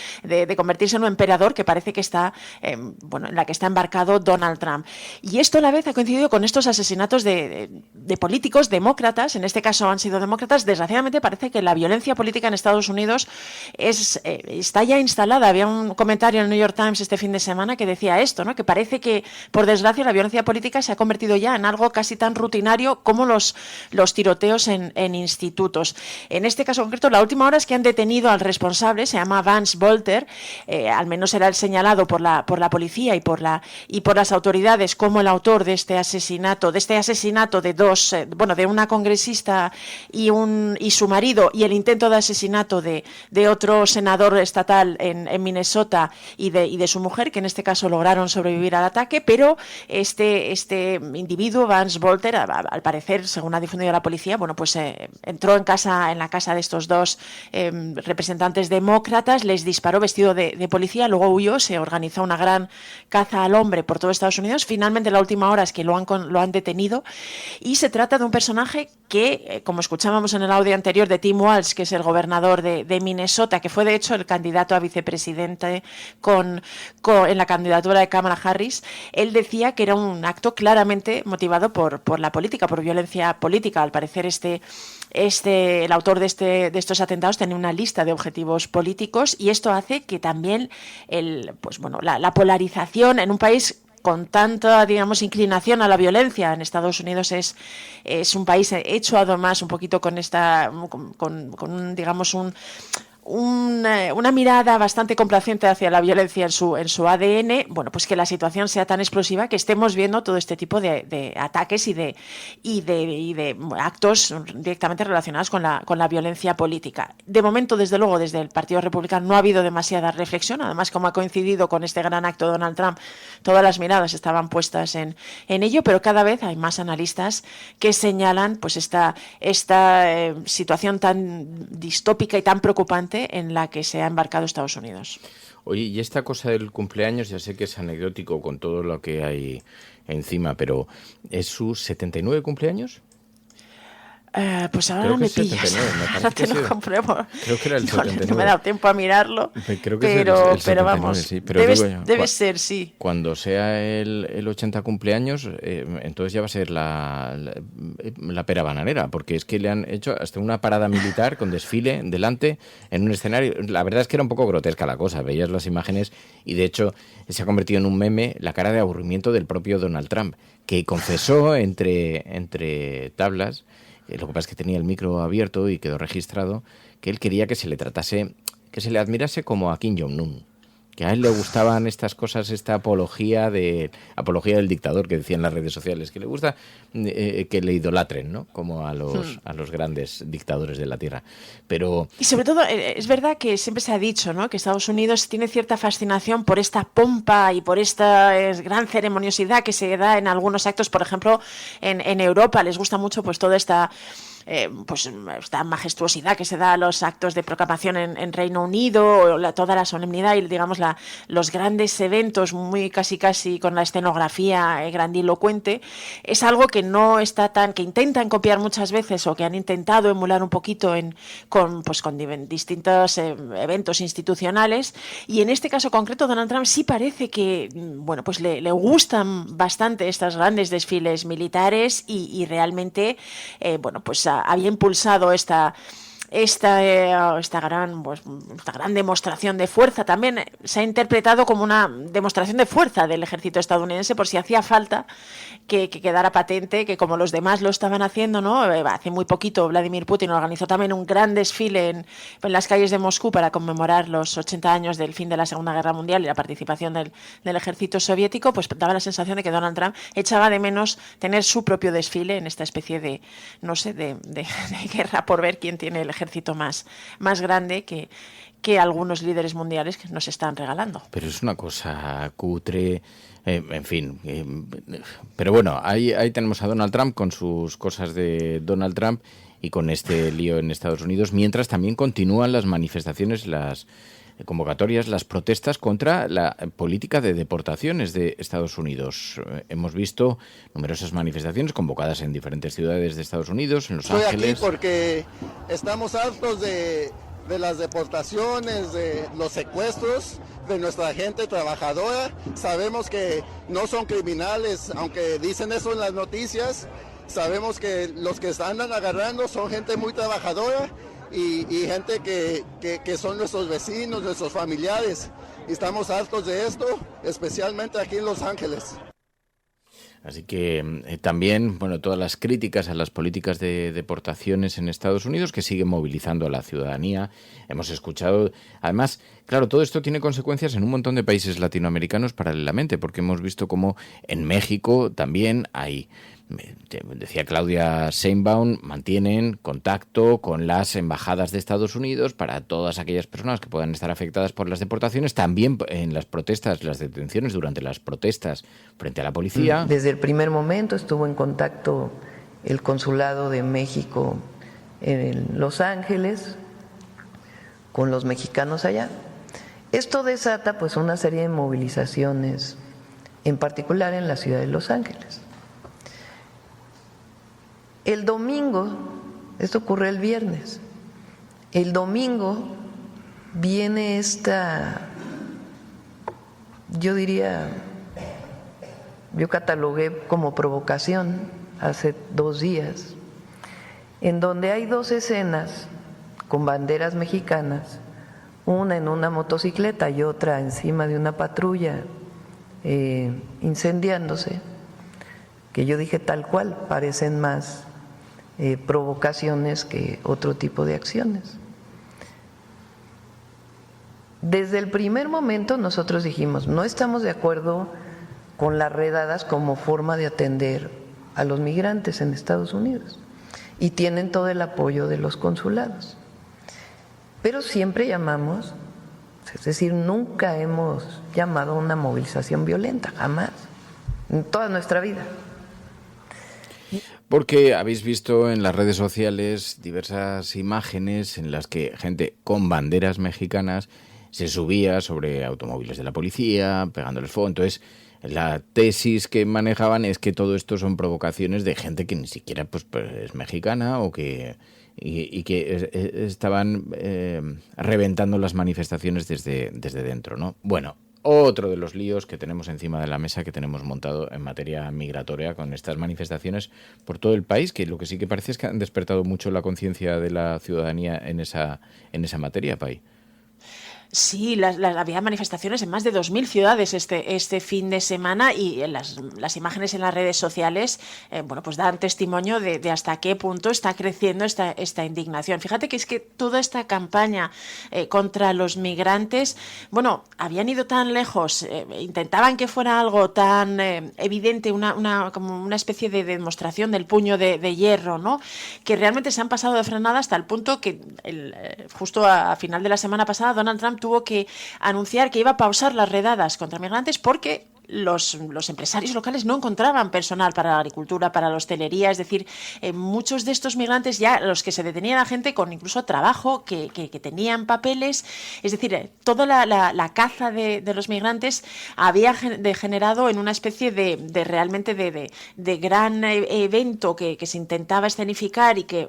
convertirse en un emperador que parece que está, en la que está embarcado Donald Trump. Y esto a la vez ha coincidido con estos asesinatos de políticos demócratas, en este caso han sido demócratas. Desgraciadamente parece que la violencia política en Estados Unidos está ya instalada. Había un comentario en el New York Times este fin de semana que decía esto, ¿no? Que parece que, por desgracia, la violencia política se ha convertido ya en algo casi tan rutinario como los tiroteos en institutos. En este caso concreto, la última hora es que han detenido al responsable, se llama Vance Bolter, al menos era el señalado por la policía y por las autoridades como el autor de este asesinato de dos, de una congresista y su marido, y el intento de asesinato de otro senador estatal en Minnesota y de su mujer, que en este caso lograron sobrevivir al ataque, pero este individuo, Vance Bolter, al parecer, según ha difundido la policía, entró en la casa de estos dos representantes demócratas, les disparó vestido de policía, luego huyó, se organizó una gran caza al hombre por todo Estados Unidos. Finalmente, la última hora es que lo han detenido, y se trata de un personaje que, como escuchábamos en el audio anterior de Tim Walz, que es el gobernador de Minnesota, que fue de hecho el candidato a vicepresidente en la candidatura de Kamala Harris, él decía que era un acto claramente motivado por la política, por violencia política. Al parecer el autor de estos atentados tenía una lista de objetivos políticos, y esto hace que también la polarización en un país con tanta, digamos, inclinación a la violencia. En Estados Unidos es un país hecho además un poquito con una mirada bastante complaciente hacia la violencia en su ADN, pues que la situación sea tan explosiva que estemos viendo todo este tipo de ataques y de actos directamente relacionados con la violencia política. De momento, desde luego, desde el Partido Republicano no ha habido demasiada reflexión. Además, como ha coincidido con este gran acto de Donald Trump, todas las miradas estaban puestas en ello, pero cada vez hay más analistas que señalan pues esta situación tan distópica y tan preocupante en la que se ha embarcado Estados Unidos. Oye, y esta cosa del cumpleaños, ya sé que es anecdótico con todo lo que hay encima, pero ¿es su 79 cumpleaños? Pues ahora me pillas. Ahora te lo compruebo. Creo que era el 79. No me ha dado tiempo a mirarlo. Creo que es el 79, vamos, sí. Pero debe ser, sí. Cuando sea el 80 cumpleaños, entonces ya va a ser la pera bananera, porque es que le han hecho hasta una parada militar con desfile delante en un escenario. La verdad es que era un poco grotesca la cosa. Veías las imágenes y, de hecho, se ha convertido en un meme la cara de aburrimiento del propio Donald Trump, que confesó entre tablas. Lo que pasa es que tenía el micro abierto y quedó registrado que él quería que se le le admirase como a Kim Jong-un, que a él le gustaban estas cosas, esta apología del dictador que decían en las redes sociales, que le gusta que le idolatren, ¿no? Como a los grandes dictadores de la tierra. Pero... Y sobre todo, es verdad que siempre se ha dicho, ¿no?, que Estados Unidos tiene cierta fascinación por esta pompa y por esta gran ceremoniosidad que se da en algunos actos. Por ejemplo, en Europa les gusta mucho pues toda esta majestuosidad que se da a los actos de proclamación en Reino Unido, toda la solemnidad y, digamos, los grandes eventos muy casi con la escenografía grandilocuente. Es algo que no está que intentan copiar muchas veces, o que han intentado emular un poquito con distintos eventos institucionales. Y en este caso concreto, Donald Trump sí parece que le gustan bastante estos grandes desfiles militares y realmente había impulsado esta esta gran demostración de fuerza también se ha interpretado como una demostración de fuerza del ejército estadounidense, por si hacía falta que quedara patente que, como los demás lo estaban haciendo, ¿no? Hace muy poquito Vladimir Putin organizó también un gran desfile en las calles de Moscú para conmemorar los 80 años del fin de la Segunda Guerra Mundial y la participación del ejército soviético. Pues daba la sensación de que Donald Trump echaba de menos tener su propio desfile en esta especie de, no sé, de guerra por ver quién tiene el ejército más grande que algunos líderes mundiales que nos están regalando. Pero es una cosa cutre, en fin. Pero bueno, ahí tenemos a Donald Trump con sus cosas de Donald Trump y con este lío en Estados Unidos, mientras también continúan las manifestaciones, las convocatorias, las protestas contra la política de deportaciones de Estados Unidos. Hemos visto numerosas manifestaciones convocadas en diferentes ciudades de Estados Unidos, en Los Ángeles. Estoy aquí porque estamos hartos de las deportaciones, de los secuestros de nuestra gente trabajadora. Sabemos que no son criminales, aunque dicen eso en las noticias. Sabemos que los que andan agarrando son gente muy trabajadora y gente que son nuestros vecinos, nuestros familiares. Y estamos hartos de esto, especialmente aquí en Los Ángeles. Así que también, bueno, todas las críticas a las políticas de deportaciones en Estados Unidos que siguen movilizando a la ciudadanía. Hemos escuchado, además, claro, todo esto tiene consecuencias en un montón de países latinoamericanos paralelamente, porque hemos visto cómo en México también hay, decía Claudia Sheinbaum, mantienen contacto con las embajadas de Estados Unidos para todas aquellas personas que puedan estar afectadas por las deportaciones, también en las protestas, las detenciones durante las protestas frente a la policía. Desde el primer momento estuvo en contacto el Consulado de México en Los Ángeles con los mexicanos allá. Esto desata pues una serie de movilizaciones, en particular en la ciudad de Los Ángeles. El domingo, esto ocurre el viernes, el domingo viene yo catalogué como provocación hace 2 días, en donde hay 2 escenas con banderas mexicanas, una en una motocicleta y otra encima de una patrulla incendiándose, que yo dije tal cual, parecen más provocaciones que otro tipo de acciones. Desde el primer momento nosotros dijimos, no estamos de acuerdo con las redadas como forma de atender a los migrantes en Estados Unidos, y tienen todo el apoyo de los consulados. Pero siempre llamamos, es decir, nunca hemos llamado a una movilización violenta, jamás, en toda nuestra vida. Porque habéis visto en las redes sociales diversas imágenes en las que gente con banderas mexicanas se subía sobre automóviles de la policía, pegándoles fuego. Entonces, la tesis que manejaban es que todo esto son provocaciones de gente que ni siquiera pues es mexicana o que estaban reventando las manifestaciones desde dentro, ¿no? Bueno, otro de los líos que tenemos encima de la mesa, que tenemos montado en materia migratoria con estas manifestaciones por todo el país, que lo que sí que parece es que han despertado mucho la conciencia de la ciudadanía en esa materia, Pai. Sí, había manifestaciones en más de 2.000 ciudades este fin de semana, y las imágenes en las redes sociales pues dan testimonio de hasta qué punto está creciendo esta indignación. Fíjate que es que toda esta campaña contra los migrantes, bueno, habían ido tan lejos, intentaban que fuera algo tan evidente, como una especie de demostración del puño de hierro, ¿no? Que realmente se han pasado de frenada hasta el punto que justo a final de la semana pasada Donald Trump tuvo que anunciar que iba a pausar las redadas contra migrantes porque los empresarios locales no encontraban personal para la agricultura, para la hostelería. Es decir, muchos de estos migrantes, ya los que se detenían a gente con incluso trabajo, que tenían papeles, es decir, toda la caza de los migrantes había degenerado en una especie de realmente de gran evento que se intentaba escenificar y que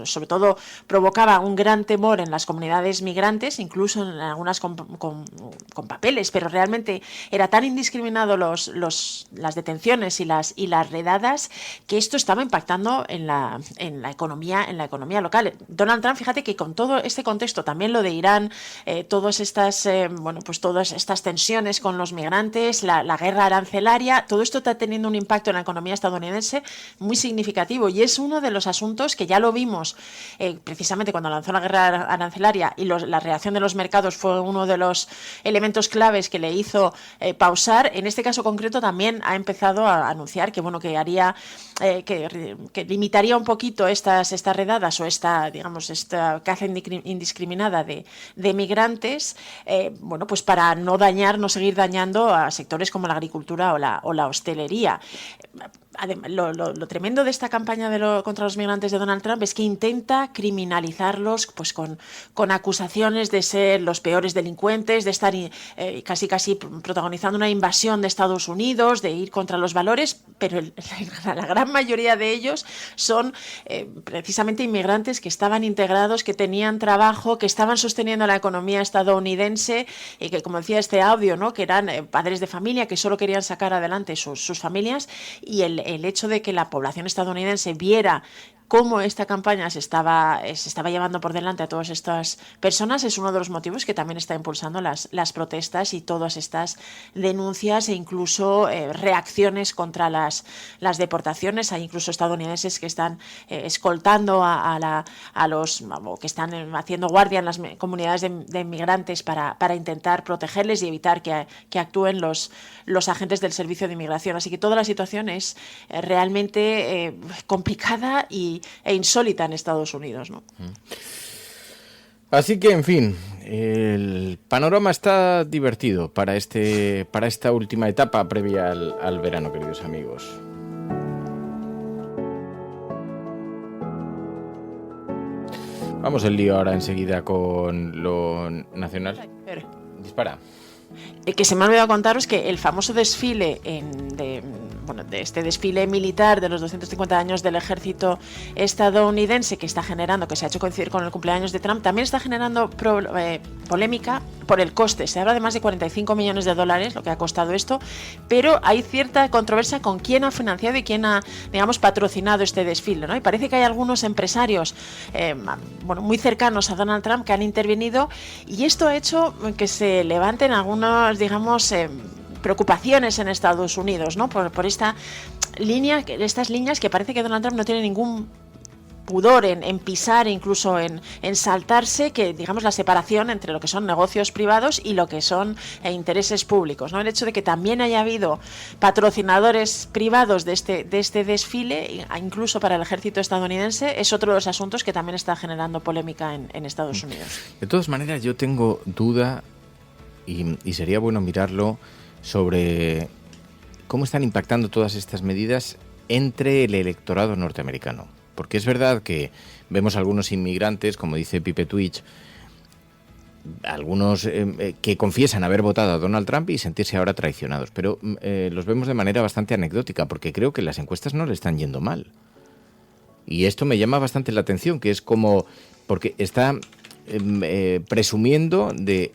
sobre todo provocaba un gran temor en las comunidades migrantes, incluso en algunas con papeles, pero realmente era tan indiscriminado las detenciones y las redadas que esto estaba impactando en la economía local. Donald Trump, fíjate que con todo este contexto, también lo de Irán, todas estas tensiones con los migrantes, la guerra arancelaria, todo esto está teniendo un impacto en la economía estadounidense muy significativo, y es uno de los asuntos que ya lo vimos precisamente cuando lanzó la guerra arancelaria, y la reacción de los mercados fue uno de los elementos claves que le hizo pausar. En este caso concreto también ha empezado a anunciar que haría que limitaría un poquito estas redadas o esta caza indiscriminada de migrantes, pues para no seguir dañando a sectores como la agricultura o la hostelería. Lo tremendo de esta campaña contra los migrantes de Donald Trump es que intenta criminalizarlos pues con acusaciones de ser los peores delincuentes, de estar casi protagonizando una invasión de Estados Unidos, de ir contra los valores, pero la gran mayoría de ellos son precisamente inmigrantes que estaban integrados, que tenían trabajo, que estaban sosteniendo la economía estadounidense, y que, como decía este audio, ¿no?, que eran padres de familia que solo querían sacar adelante sus familias, y el hecho de que la población estadounidense viera cómo esta campaña se estaba llevando por delante a todas estas personas es uno de los motivos que también está impulsando las protestas y todas estas denuncias e incluso reacciones contra las deportaciones. Hay incluso estadounidenses que están escoltando a los que están haciendo guardia en las comunidades de inmigrantes para intentar protegerles y evitar que actúen los agentes del Servicio de Inmigración. Así que toda la situación es realmente complicada e insólita en Estados Unidos, ¿no? Así que, en fin, el panorama está divertido para esta última etapa previa al verano, queridos amigos. Vamos al lío ahora enseguida con lo nacional. Dispara. Que se me ha olvidado contaros que el famoso desfile de este desfile militar de los 250 años del ejército estadounidense que se ha hecho coincidir con el cumpleaños de Trump, también está generando polémica por el coste. Se habla de más de $45 millones, lo que ha costado esto, pero hay cierta controversia con quién ha financiado y quién ha, patrocinado este desfile, ¿no? Y parece que hay algunos empresarios muy cercanos a Donald Trump que han intervenido, y esto ha hecho que se levanten algunos, preocupaciones en Estados Unidos, ¿no? Por estas líneas que parece que Donald Trump no tiene ningún pudor en pisar e incluso en saltarse, que la separación entre lo que son negocios privados y lo que son intereses públicos, ¿no? El hecho de que también haya habido patrocinadores privados de este desfile, incluso para el ejército estadounidense, es otro de los asuntos que también está generando polémica en Estados Unidos. De todas maneras, yo tengo duda, y sería bueno mirarlo, sobre cómo están impactando todas estas medidas entre el electorado norteamericano. Porque es verdad que vemos algunos inmigrantes, como dice Pipe Twitch, algunos que confiesan haber votado a Donald Trump y sentirse ahora traicionados, pero los vemos de manera bastante anecdótica, porque creo que las encuestas no le están yendo mal. Y esto me llama bastante la atención, que es como, porque está presumiendo de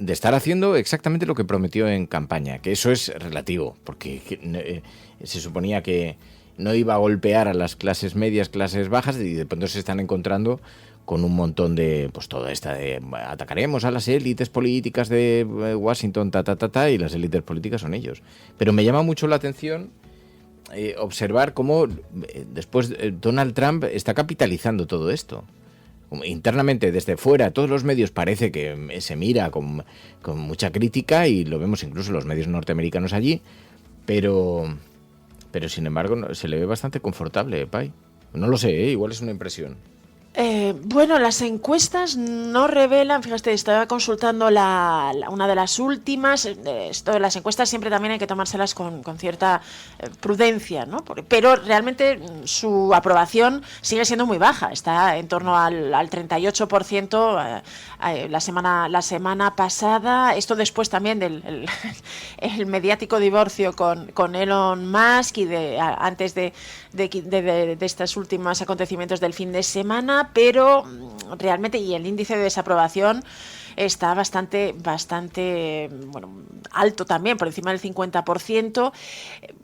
estar haciendo exactamente lo que prometió en campaña, que eso es relativo, porque se suponía que no iba a golpear a las clases medias, clases bajas, y de pronto se están encontrando con un montón de, toda esta de atacaremos a las élites políticas de Washington, y las élites políticas son ellos. Pero me llama mucho la atención observar cómo después Donald Trump está capitalizando todo esto. Internamente, desde fuera, todos los medios parece que se mira con mucha crítica, y lo vemos incluso los medios norteamericanos allí, pero sin embargo se le ve bastante confortable, Pai. No lo sé, igual es una impresión. Las encuestas no revelan, fíjate, estaba consultando una de las últimas, las encuestas siempre también hay que tomárselas con cierta prudencia, ¿no? Pero realmente su aprobación sigue siendo muy baja, está en torno al 38% la semana pasada, esto después también del el mediático divorcio con Elon Musk y antes de estos últimos acontecimientos del fin de semana, pero realmente, y el índice de desaprobación está bastante alto también, por encima del 50%.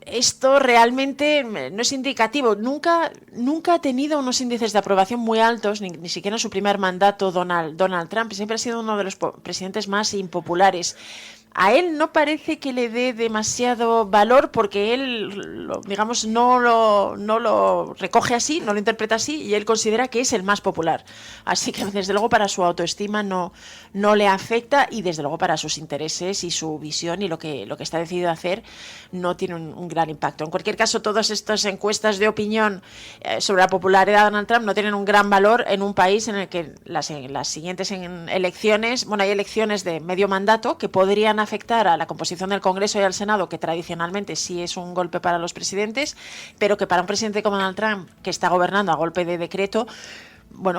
Esto realmente no es indicativo. Nunca ha tenido unos índices de aprobación muy altos, ni siquiera en su primer mandato Donald Trump. Siempre ha sido uno de los presidentes más impopulares. A él no parece que le dé demasiado valor porque él, digamos, no lo recoge así, no lo interpreta así, y él considera que es el más popular. Así que, desde luego, para su autoestima no le afecta, y desde luego para sus intereses y su visión y lo que está decidido a hacer no tiene un gran impacto. En cualquier caso, todas estas encuestas de opinión sobre la popularidad de Donald Trump no tienen un gran valor en un país en el que las siguientes elecciones, hay elecciones de medio mandato que podrían afectar a la composición del Congreso y al Senado, que tradicionalmente sí es un golpe para los presidentes, pero que para un presidente como Donald Trump, que está gobernando a golpe de decreto,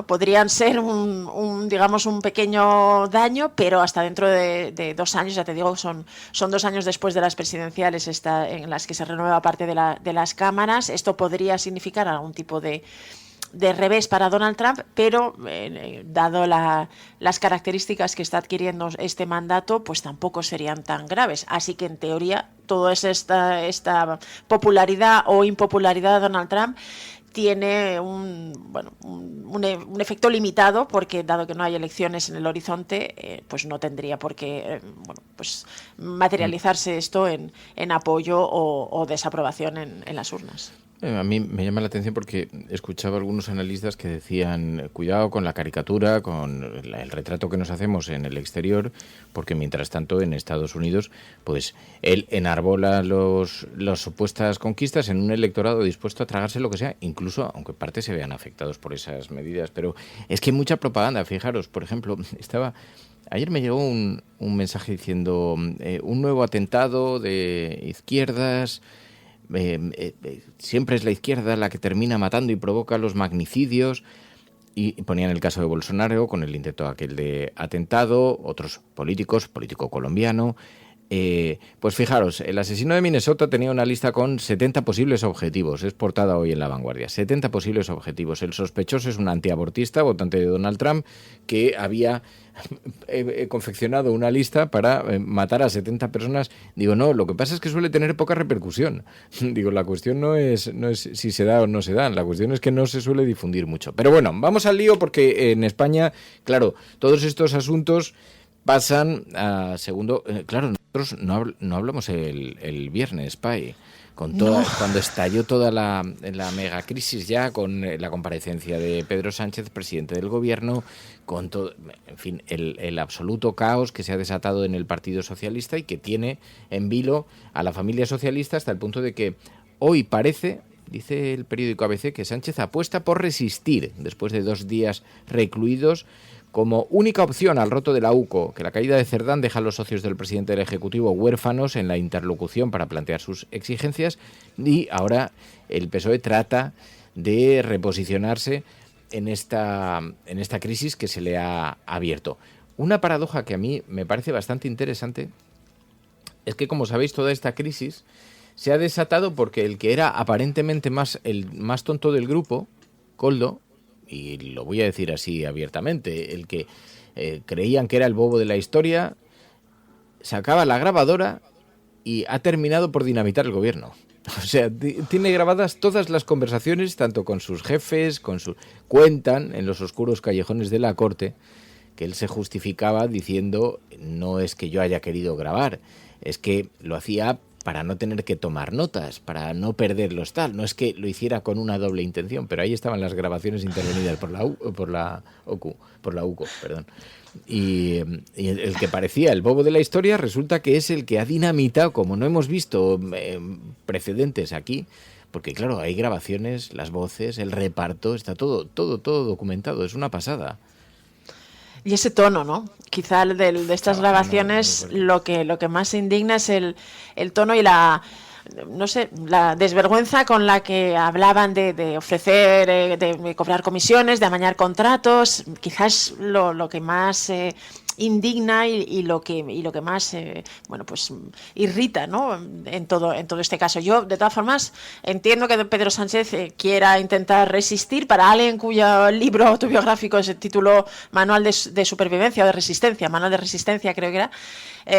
podrían ser un pequeño daño, pero hasta dentro de 2 años, ya te digo, son 2 años después de las presidenciales en las que se renueva parte de las cámaras. Esto podría significar algún tipo de revés para Donald Trump, pero dado las características que está adquiriendo este mandato, pues tampoco serían tan graves. Así que, en teoría, toda esta popularidad o impopularidad de Donald Trump tiene un efecto limitado, porque dado que no hay elecciones en el horizonte, pues no tendría por qué materializarse esto en apoyo o desaprobación en las urnas. A mí me llama la atención porque escuchaba algunos analistas que decían cuidado con la caricatura, con el retrato que nos hacemos en el exterior, porque mientras tanto en Estados Unidos pues él enarbola las supuestas conquistas en un electorado dispuesto a tragarse lo que sea, incluso aunque parte se vean afectados por esas medidas. Pero es que hay mucha propaganda. Fijaros, por ejemplo, ayer me llegó un mensaje diciendo un nuevo atentado de izquierdas. Siempre es la izquierda la que termina matando y provoca los magnicidios, y ponían el caso de Bolsonaro con el intento aquel de atentado, otros político colombiano. Pues fijaros, el asesino de Minnesota tenía una lista con 70 posibles objetivos, es portada hoy en La Vanguardia, 70 posibles objetivos. El sospechoso es un antiabortista, votante de Donald Trump, que había confeccionado una lista para matar a 70 personas. Digo, no, lo que pasa es que suele tener poca repercusión. Digo, la cuestión no es si se da o no se da, la cuestión es que no se suele difundir mucho. Pero bueno, vamos al lío, porque en España, claro, todos estos asuntos pasan a segundo. Claro, nosotros no hablamos el viernes, Pai, cuando estalló toda la megacrisis ya, con la comparecencia de Pedro Sánchez, presidente del gobierno, con todo, en fin, el absoluto caos que se ha desatado en el Partido Socialista y que tiene en vilo a la familia socialista, hasta el punto de que hoy parece, dice el periódico ABC, que Sánchez apuesta por resistir después de 2 días recluidos, como única opción al roto de la UCO, que la caída de Cerdán deja a los socios del presidente del Ejecutivo huérfanos en la interlocución para plantear sus exigencias, y ahora el PSOE trata de reposicionarse en esta crisis que se le ha abierto. Una paradoja que a mí me parece bastante interesante es que, como sabéis, toda esta crisis se ha desatado porque el que era aparentemente el más tonto del grupo, Koldo, y lo voy a decir así abiertamente, el que creían que era el bobo de la historia, sacaba la grabadora y ha terminado por dinamitar el gobierno. O sea, tiene grabadas todas las conversaciones, tanto con sus jefes, cuentan en los oscuros callejones de la corte que él se justificaba diciendo: no es que yo haya querido grabar, es que lo hacía para no tener que tomar notas, para no perderlos tal. No es que lo hiciera con una doble intención, pero ahí estaban las grabaciones intervenidas por la UCO, perdón. Y el que parecía el bobo de la historia resulta que es el que ha dinamitado, como no hemos visto precedentes aquí, porque claro, hay grabaciones, las voces, el reparto, está todo documentado, es una pasada. Y ese tono, ¿no? Quizá de estas grabaciones lo que más indigna es el tono y la desvergüenza con la que hablaban de ofrecer, de cobrar comisiones, de amañar contratos. Quizás lo que más indigna y lo que más bueno, pues irrita, ¿no? en todo este caso. Yo, de todas formas, entiendo que Pedro Sánchez quiera intentar resistir. Para alguien cuyo libro autobiográfico se tituló Manual de Supervivencia o de Resistencia, Manual de Resistencia creo que era,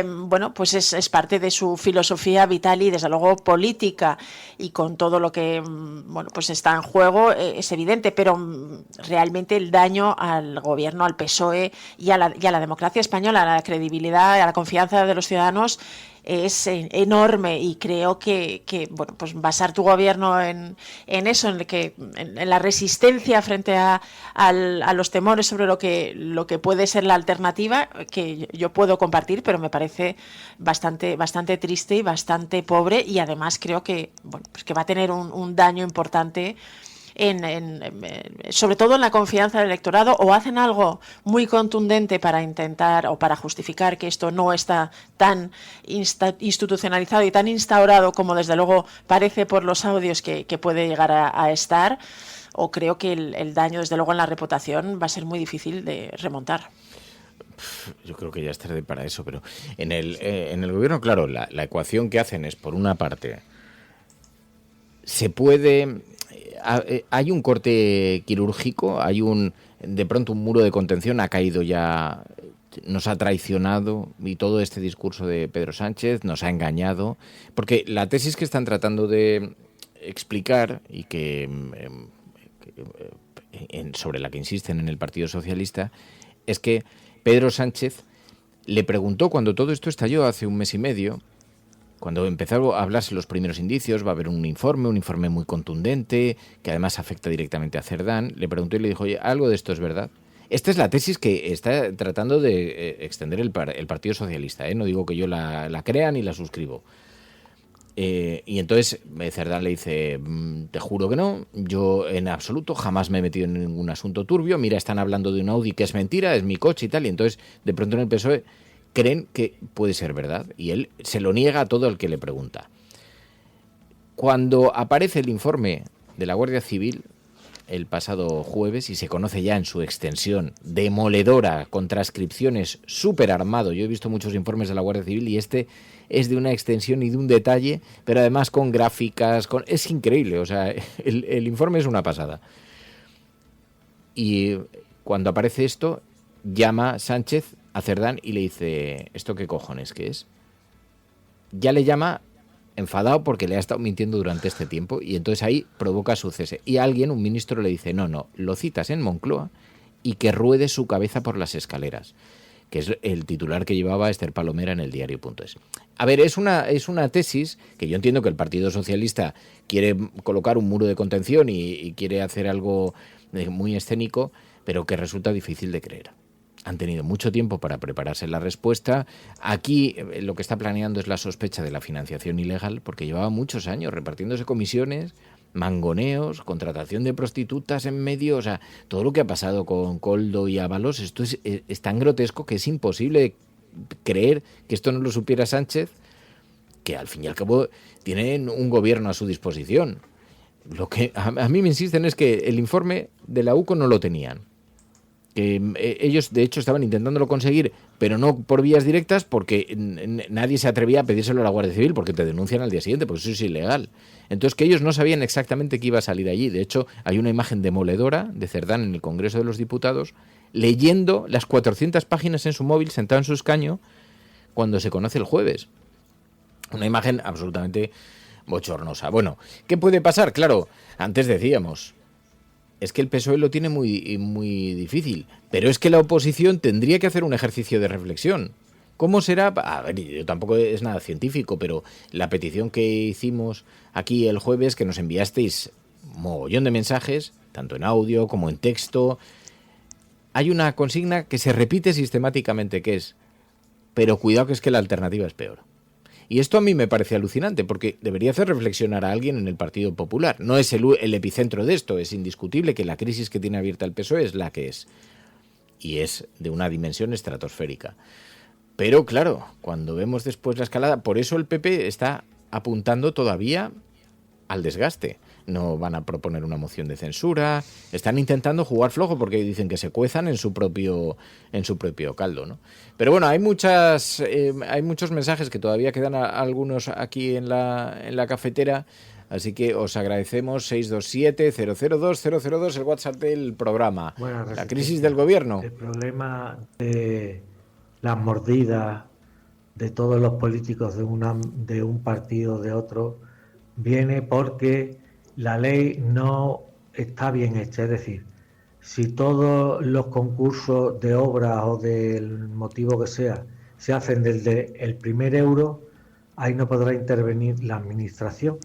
bueno, pues es parte de su filosofía vital y desde luego política, y con todo lo que bueno, pues está en juego es evidente, pero realmente el daño al gobierno, al PSOE y a la democracia española, a la credibilidad, a la confianza de los ciudadanos es enorme, y creo que bueno, pues basar tu gobierno en eso, en la resistencia frente a los temores sobre lo que puede ser la alternativa, que yo puedo compartir, pero me parece bastante triste y bastante pobre, y además creo que bueno, pues que va a tener un daño importante sobre todo en la confianza del electorado. O hacen algo muy contundente para intentar o para justificar que esto no está tan institucionalizado y tan instaurado como desde luego parece por los audios que puede llegar a estar, o creo que el daño desde luego en la reputación va a ser muy difícil de remontar. Yo creo que ya es tarde para eso, pero en el gobierno, claro, la ecuación que hacen es, por una parte, se puede... Hay un corte quirúrgico, hay de pronto un muro de contención, ha caído ya, nos ha traicionado, y todo este discurso de Pedro Sánchez nos ha engañado, porque la tesis que están tratando de explicar y sobre la que insisten en el Partido Socialista es que Pedro Sánchez le preguntó, cuando todo esto estalló hace un mes y medio, cuando empezaron a hablarse los primeros indicios, va a haber un informe muy contundente, que además afecta directamente a Cerdán, le preguntó y le dijo, oye, ¿algo de esto es verdad? Esta es la tesis que está tratando de extender el Partido Socialista, ¿eh? No digo que yo la crea ni la suscribo. Y entonces Cerdán le dice, te juro que no, yo en absoluto jamás me he metido en ningún asunto turbio, mira, están hablando de un Audi que es mentira, es mi coche y tal, y entonces de pronto en el PSOE creen que puede ser verdad, y él se lo niega a todo el que le pregunta. Cuando aparece el informe de la Guardia Civil el pasado jueves, y se conoce ya en su extensión demoledora, con transcripciones súper armado, yo he visto muchos informes de la Guardia Civil y este es de una extensión y de un detalle, pero además con gráficas, es increíble, o sea, el informe es una pasada. Y cuando aparece esto, llama Sánchez a Cerdán y le dice, ¿esto qué cojones qué es? Ya le llama enfadado porque le ha estado mintiendo durante este tiempo, y entonces ahí provoca su cese. Y un ministro le dice, no, lo citas en Moncloa y que ruede su cabeza por las escaleras, que es el titular que llevaba Esther Palomera en el diario.es. A ver, es una tesis que yo entiendo que el Partido Socialista quiere colocar un muro de contención y quiere hacer algo muy escénico, pero que resulta difícil de creer. Han tenido mucho tiempo para prepararse la respuesta. Aquí lo que está planeando es la sospecha de la financiación ilegal, porque llevaba muchos años repartiéndose comisiones, mangoneos, contratación de prostitutas en medio, o sea, todo lo que ha pasado con Koldo y Ábalos, esto es tan grotesco que es imposible creer que esto no lo supiera Sánchez, que al fin y al cabo tienen un gobierno a su disposición. Lo que a mí me insisten es que el informe de la UCO no lo tenían. Que ellos de hecho estaban intentándolo conseguir, pero no por vías directas, porque nadie se atrevía a pedírselo a la Guardia Civil, porque te denuncian al día siguiente, porque eso es ilegal. Entonces, que ellos no sabían exactamente qué iba a salir allí. De hecho, hay una imagen demoledora de Cerdán en el Congreso de los Diputados leyendo las 400 páginas en su móvil, sentado en su escaño, cuando se conoce el jueves. Una imagen absolutamente bochornosa. Bueno, ¿qué puede pasar? Claro, antes decíamos, es que el PSOE lo tiene muy difícil, pero es que la oposición tendría que hacer un ejercicio de reflexión. ¿Cómo será? A ver, yo tampoco es nada científico, pero la petición que hicimos aquí el jueves, que nos enviasteis mogollón de mensajes, tanto en audio como en texto, hay una consigna que se repite sistemáticamente, que es, pero cuidado que es que la alternativa es peor. Y esto a mí me parece alucinante, porque debería hacer reflexionar a alguien en el Partido Popular. No es el epicentro de esto, es indiscutible que la crisis que tiene abierta el PSOE es la que es. Y es de una dimensión estratosférica. Pero claro, cuando vemos después la escalada, por eso el PP está apuntando todavía al desgaste. No van a proponer una moción de censura. Están intentando jugar flojo porque dicen que se cuezan en su propio caldo, ¿no? Pero bueno, hay muchos mensajes que todavía quedan algunos aquí en la cafetera. Así que os agradecemos. 627-002-002, el WhatsApp del programa. Bueno, la crisis del gobierno. El problema de las mordidas de todos los políticos de un partido o de otro viene porque la ley no está bien hecha. Es decir, si todos los concursos de obras o del motivo que sea se hacen desde el primer euro, ahí no podrá intervenir la administración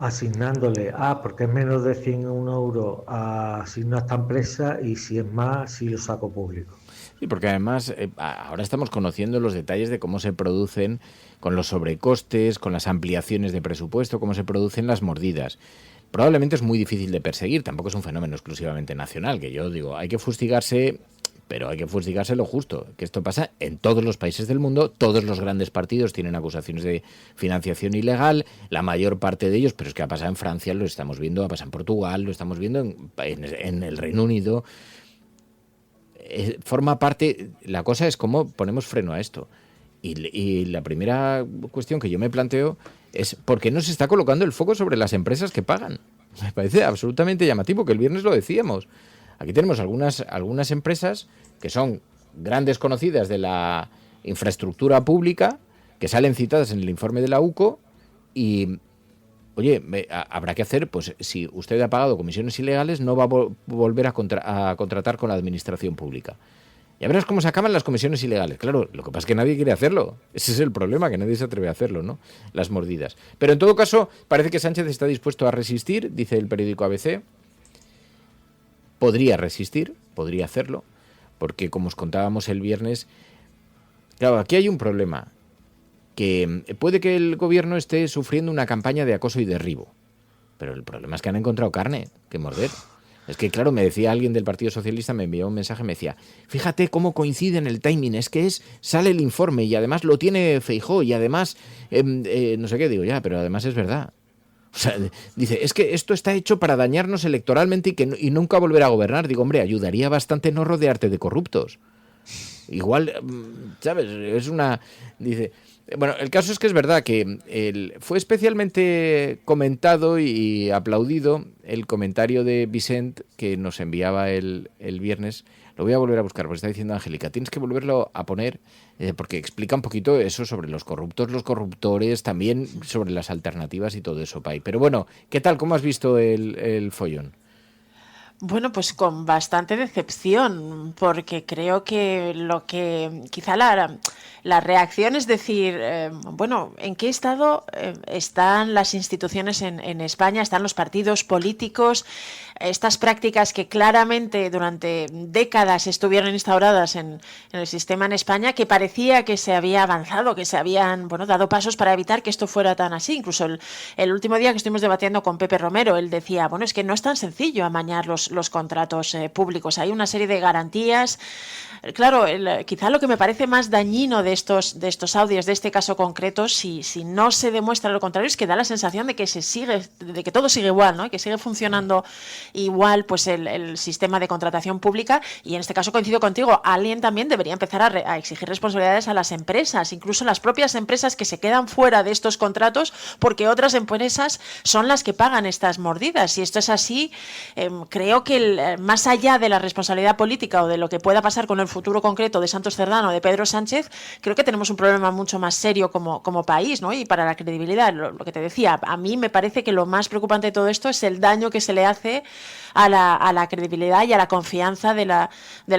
asignándole, porque es menos de 100 euros, asigno a esta empresa, y si es más, si lo saco público. Sí, porque además ahora estamos conociendo los detalles de cómo se producen, con los sobrecostes, con las ampliaciones de presupuesto, cómo se producen las mordidas. Probablemente es muy difícil de perseguir, tampoco es un fenómeno exclusivamente nacional, que yo digo, hay que fustigarse, pero hay que fustigarse lo justo, que esto pasa en todos los países del mundo. Todos los grandes partidos tienen acusaciones de financiación ilegal, la mayor parte de ellos, pero es que ha pasado en Francia, lo estamos viendo, ha pasado en Portugal, lo estamos viendo en el Reino Unido. Forma parte, la cosa es cómo ponemos freno a esto. Y la primera cuestión que yo me planteo es ¿por qué no se está colocando el foco sobre las empresas que pagan? Me parece absolutamente llamativo, que el viernes lo decíamos. Aquí tenemos algunas empresas que son grandes conocidas de la infraestructura pública, que salen citadas en el informe de la UCO y, oye, habrá que hacer, pues si usted ha pagado comisiones ilegales, no va a volver a contratar con la administración pública. Ya verás cómo se acaban las comisiones ilegales. Claro, lo que pasa es que nadie quiere hacerlo. Ese es el problema, que nadie se atreve a hacerlo, ¿no? Las mordidas. Pero en todo caso, parece que Sánchez está dispuesto a resistir, dice el periódico ABC. Podría resistir, podría hacerlo, porque como os contábamos el viernes, claro, aquí hay un problema, que puede que el gobierno esté sufriendo una campaña de acoso y derribo, pero el problema es que han encontrado carne que morder. Es que, claro, me decía alguien del Partido Socialista, me envió un mensaje, me decía, fíjate cómo coincide en el timing, es que sale el informe y además lo tiene Feijóo y además, no sé qué, digo, ya, pero además es verdad. O sea, dice, es que esto está hecho para dañarnos electoralmente y nunca volver a gobernar. Digo, hombre, ayudaría bastante no rodearte de corruptos. Igual, ¿sabes? Es una... Dice... Bueno, el caso es que es verdad que fue especialmente comentado y aplaudido el comentario de Vicent que nos enviaba el viernes. Lo voy a volver a buscar, porque está diciendo Angélica, tienes que volverlo a poner, porque explica un poquito eso sobre los corruptos, los corruptores, también sobre las alternativas y todo eso, Pai. Pero bueno, ¿qué tal? ¿Cómo has visto el follón? Bueno, pues con bastante decepción, porque creo que lo que quizá la reacción es decir, bueno, ¿en qué estado están las instituciones en España? ¿Están los partidos políticos? Estas prácticas que claramente durante décadas estuvieron instauradas en el sistema en España, que parecía que se había avanzado, que se habían dado pasos para evitar que esto fuera tan así. Incluso el último día que estuvimos debatiendo con Pepe Romero, él decía, bueno, es que no es tan sencillo amañar los contratos públicos. Hay una serie de garantías. Claro, quizá lo que me parece más dañino de estos audios, de este caso concreto, si no se demuestra lo contrario, es que da la sensación de que todo sigue igual, ¿no? Que sigue funcionando igual pues el sistema de contratación pública, y en este caso coincido contigo, alguien también debería empezar a exigir responsabilidades a las empresas, incluso las propias empresas que se quedan fuera de estos contratos, porque otras empresas son las que pagan estas mordidas. Si esto es así, creo que más allá de la responsabilidad política o de lo que pueda pasar con el futuro concreto de Santos Cerdán o de Pedro Sánchez, creo que tenemos un problema mucho más serio como país, ¿no? Y para la credibilidad, lo que te decía, a mí me parece que lo más preocupante de todo esto es el daño que se le hace a la credibilidad y a la confianza de la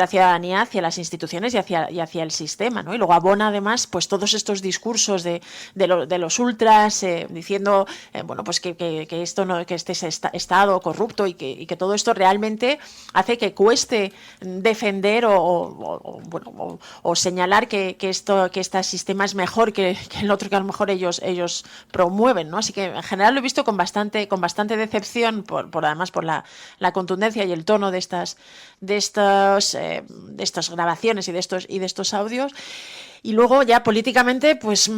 ciudadanía hacia las instituciones y hacia el sistema, ¿no? Y luego abona además pues todos estos discursos de los ultras diciendo bueno, pues que esto no, que este estado corrupto y que todo esto realmente hace que cueste defender o señalar que este sistema es mejor que el otro que a lo mejor ellos promueven, ¿no? Así que en general lo he visto con bastante decepción además por la la contundencia y el tono de estas grabaciones y de estos audios. Y luego ya políticamente pues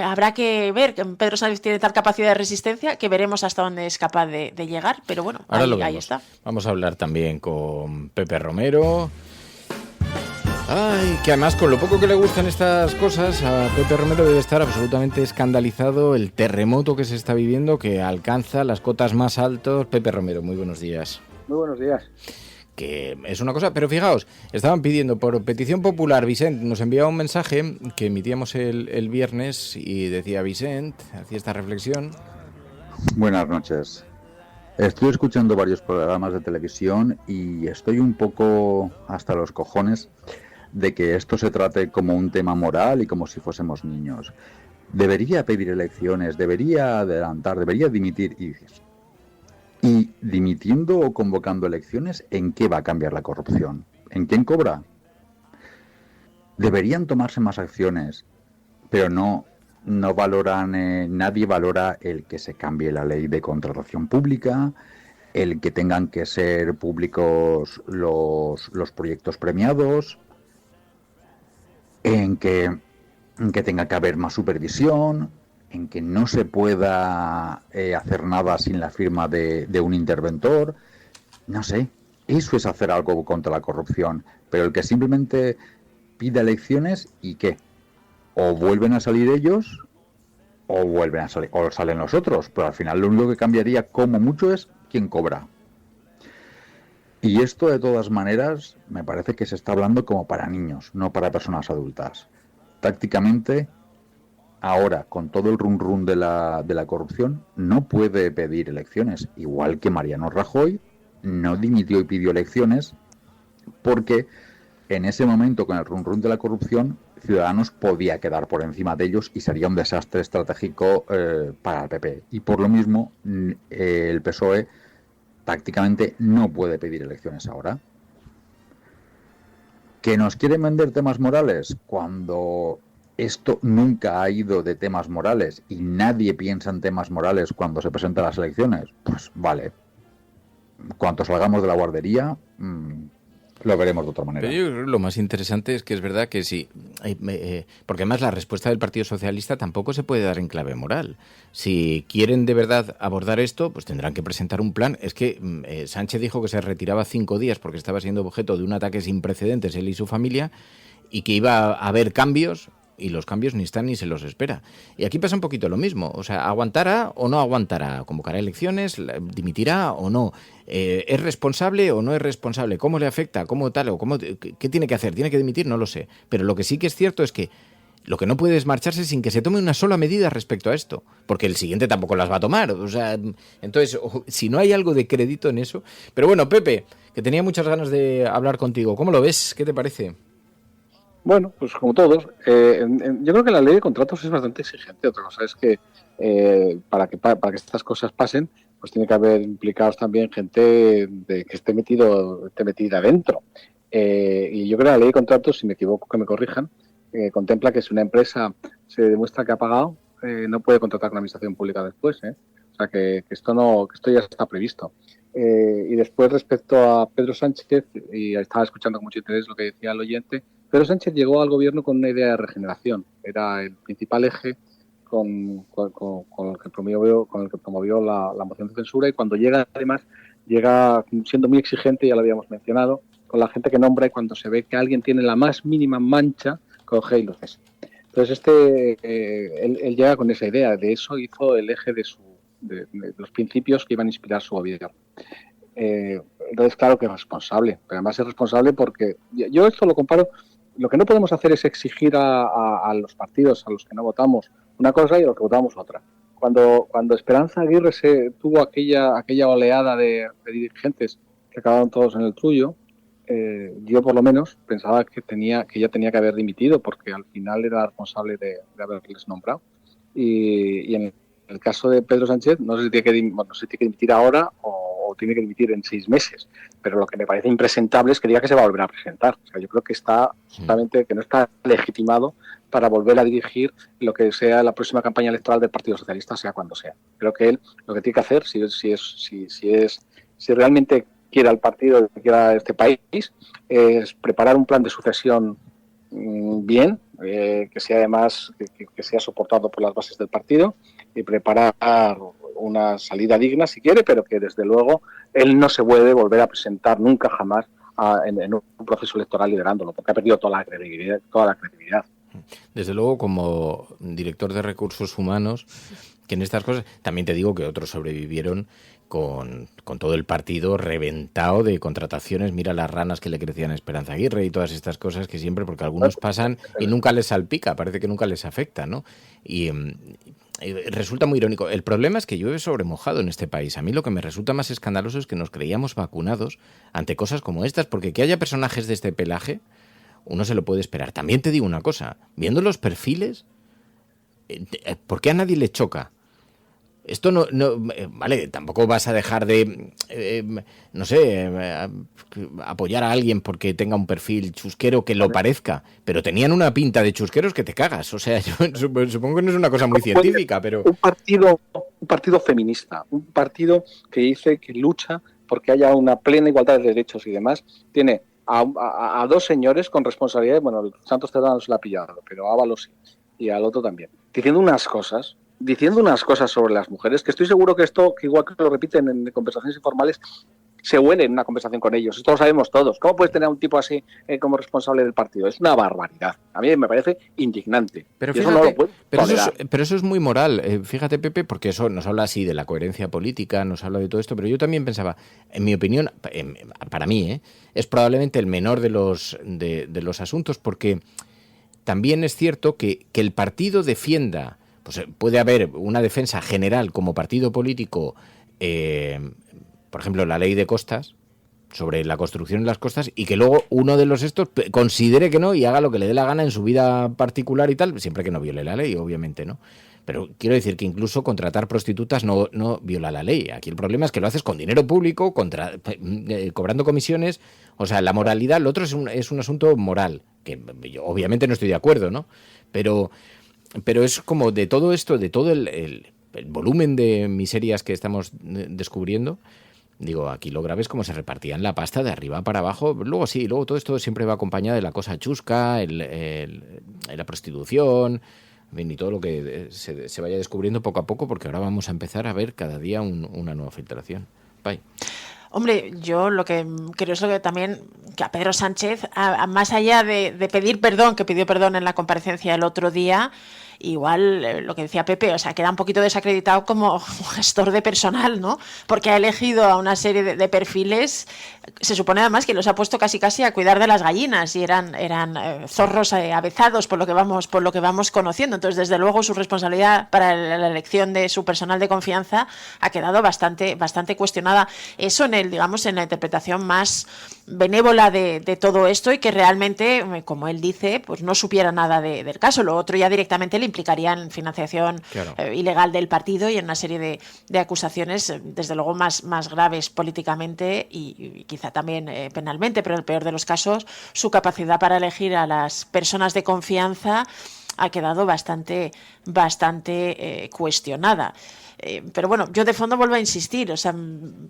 habrá que ver. Pedro Sánchez tiene tal capacidad de resistencia que veremos hasta dónde es capaz de llegar, pero bueno, ahí está. Vamos a hablar también con Pepe Romero. Ay, que además con lo poco que le gustan estas cosas, a Pepe Romero debe estar absolutamente escandalizado el terremoto que se está viviendo, que alcanza las cotas más altas. Pepe Romero, muy buenos días. Muy buenos días. Que es una cosa, pero fijaos, estaban pidiendo por petición popular, Vicent nos enviaba un mensaje que emitíamos el viernes y decía Vicent, hacía esta reflexión. Buenas noches. Estoy escuchando varios programas de televisión y estoy un poco hasta los cojones de que esto se trate como un tema moral y como si fuésemos niños. Debería pedir elecciones, debería adelantar, debería dimitir y dices, ¿y dimitiendo o convocando elecciones, en qué va a cambiar la corrupción? ¿En quién cobra? Deberían tomarse más acciones, pero no valoran, nadie valora el que se cambie la ley de contratación pública, el que tengan que ser públicos los proyectos premiados, en que tenga que haber más supervisión, en que no se pueda hacer nada sin la firma de un interventor. No sé, eso es hacer algo contra la corrupción. Pero el que simplemente pide elecciones, ¿y qué? O vuelven a salir ellos, o salen los otros. Pero al final lo único que cambiaría como mucho es quién cobra. Y esto, de todas maneras, me parece que se está hablando como para niños, no para personas adultas. Tácticamente, ahora, con todo el run de la corrupción, no puede pedir elecciones. Igual que Mariano Rajoy no dimitió y pidió elecciones porque en ese momento, con el run de la corrupción, Ciudadanos podía quedar por encima de ellos y sería un desastre estratégico para el PP. Y por lo mismo, el PSOE tácticamente no puede pedir elecciones ahora. ¿Que nos quieren vender temas morales? Cuando esto nunca ha ido de temas morales y nadie piensa en temas morales cuando se presentan las elecciones, pues vale. Cuando salgamos de la guardería, lo veremos de otra manera. Pero yo creo que lo más interesante es que es verdad que sí, porque además la respuesta del Partido Socialista tampoco se puede dar en clave moral. Si quieren de verdad abordar esto, pues tendrán que presentar un plan. Es que Sánchez dijo que se retiraba 5 días porque estaba siendo objeto de un ataque sin precedentes, él y su familia, y que iba a haber cambios, y los cambios ni están ni se los espera. Y aquí pasa un poquito lo mismo. O sea, ¿aguantará o no aguantará? ¿Convocará elecciones? ¿Dimitirá o no? ¿Es responsable o no es responsable? ¿Cómo le afecta? ¿Cómo tal? ¿Qué tiene que hacer? ¿Tiene que dimitir? No lo sé. Pero lo que sí que es cierto es que lo que no puede es marcharse sin que se tome una sola medida respecto a esto. Porque el siguiente tampoco las va a tomar. O sea, entonces, si no hay algo de crédito en eso... Pero bueno, Pepe, que tenía muchas ganas de hablar contigo. ¿Cómo lo ves? ¿Qué te parece? Bueno, pues como todos, yo creo que la ley de contratos es bastante exigente. Otra cosa es que para que estas cosas pasen, pues tiene que haber implicados también gente que esté metida dentro. Y yo creo que la ley de contratos, si me equivoco, que me corrijan, contempla que si una empresa se demuestra que ha pagado, no puede contratar con la administración pública después. O sea que esto ya está previsto. Y después, respecto a Pedro Sánchez, y estaba escuchando con mucho interés lo que decía el oyente, Pedro Sánchez llegó al gobierno con una idea de regeneración. Era el principal eje con el que promovió la moción de censura, y cuando llega, además, llega siendo muy exigente, ya lo habíamos mencionado, con la gente que nombra, y cuando se ve que alguien tiene la más mínima mancha, coge y lo cesa. Entonces él llega con esa idea. De eso hizo el eje de los principios que iban a inspirar su gobierno. Entonces, claro que es responsable, pero además es responsable porque yo esto lo comparo. Lo que no podemos hacer es exigir a los partidos a los que no votamos una cosa y a los que votamos otra. Cuando Esperanza Aguirre tuvo aquella oleada de dirigentes que acabaron todos en el trullo, yo por lo menos pensaba que ella tenía que haber dimitido, porque al final era responsable de haberles nombrado. Y en el caso de Pedro Sánchez, no sé si tiene que dimitir ahora o tiene que dimitir en 6 meses, pero lo que me parece impresentable es que diga que se va a volver a presentar. O sea, yo creo que está justamente que no está legitimado para volver a dirigir lo que sea la próxima campaña electoral del Partido Socialista, sea cuando sea. Creo que él lo que tiene que hacer, si si realmente quiere al partido, quiere este país, es preparar un plan de sucesión bien, que sea además que sea soportado por las bases del partido, y preparar una salida digna si quiere, pero que desde luego él no se puede volver a presentar nunca jamás en un proceso electoral liderándolo, porque ha perdido toda la credibilidad. Desde luego, como director de recursos humanos, que en estas cosas, también te digo que otros sobrevivieron con todo el partido reventado de contrataciones. Mira las ranas que le crecían a Esperanza Aguirre y todas estas cosas que siempre, porque algunos pasan y nunca les salpica, parece que nunca les afecta, ¿no? Y resulta muy irónico. El problema es que llueve sobre mojado en este país. A mí lo que me resulta más escandaloso es que nos creíamos vacunados ante cosas como estas, porque que haya personajes de este pelaje, uno se lo puede esperar. También te digo una cosa, viendo los perfiles, ¿por qué a nadie le choca? Esto no vale, tampoco vas a dejar de, apoyar a alguien porque tenga un perfil chusquero que lo parezca, pero tenían una pinta de chusqueros que te cagas. O sea, yo supongo que no es una cosa muy científica, pero... Un partido feminista, un partido que dice que lucha porque haya una plena igualdad de derechos y demás, tiene a dos señores con responsabilidades, bueno, Santos Cerdán no se la ha pillado, pero Ábalos sí, y al otro también, diciendo unas cosas sobre las mujeres, que estoy seguro que esto, que igual que lo repiten en conversaciones informales, se huele en una conversación con ellos. Esto lo sabemos todos. ¿Cómo puedes tener a un tipo así como responsable del partido? Es una barbaridad. A mí me parece indignante. Pero fíjate, eso no lo puedo tolerar. Pero eso es muy moral. Fíjate, Pepe, porque eso nos habla así de la coherencia política, nos habla de todo esto, pero yo también pensaba, en mi opinión, para mí, es probablemente el menor de los asuntos, porque también es cierto que el partido defienda, pues puede haber una defensa general como partido político, por ejemplo, la ley de costas, sobre la construcción en las costas, y que luego uno de los estos considere que no y haga lo que le dé la gana en su vida particular y tal, siempre que no viole la ley, obviamente, ¿no? Pero quiero decir que incluso contratar prostitutas no viola la ley. Aquí el problema es que lo haces con dinero público, cobrando comisiones. O sea, la moralidad, lo otro es un asunto moral, que yo obviamente no estoy de acuerdo, ¿no? Pero es como de todo esto, de todo el volumen de miserias que estamos descubriendo. Digo, aquí lo grave es cómo se repartían la pasta de arriba para abajo. Luego todo esto siempre va acompañado de la cosa chusca, la prostitución, en fin, y todo lo que se vaya descubriendo poco a poco, porque ahora vamos a empezar a ver cada día una nueva filtración. Bye. Hombre, yo lo que creo es lo que también, que a Pedro Sánchez, más allá de pedir perdón, que pidió perdón en la comparecencia el otro día, igual lo que decía Pepe, o sea, queda un poquito desacreditado como gestor de personal, ¿no? Porque ha elegido a una serie de perfiles, se supone además que los ha puesto casi a cuidar de las gallinas, y eran zorros avezados por lo que vamos conociendo. Entonces, desde luego, su responsabilidad para la elección de su personal de confianza ha quedado bastante cuestionada. Eso en la interpretación más benévola de todo esto, y que realmente, como él dice, pues no supiera nada del caso. Lo otro ya directamente le implicaría en financiación ilegal del partido y en una serie de acusaciones, desde luego más graves políticamente y quizá también penalmente, pero en el peor de los casos su capacidad para elegir a las personas de confianza ha quedado bastante cuestionada. Pero bueno, yo de fondo vuelvo a insistir, o sea,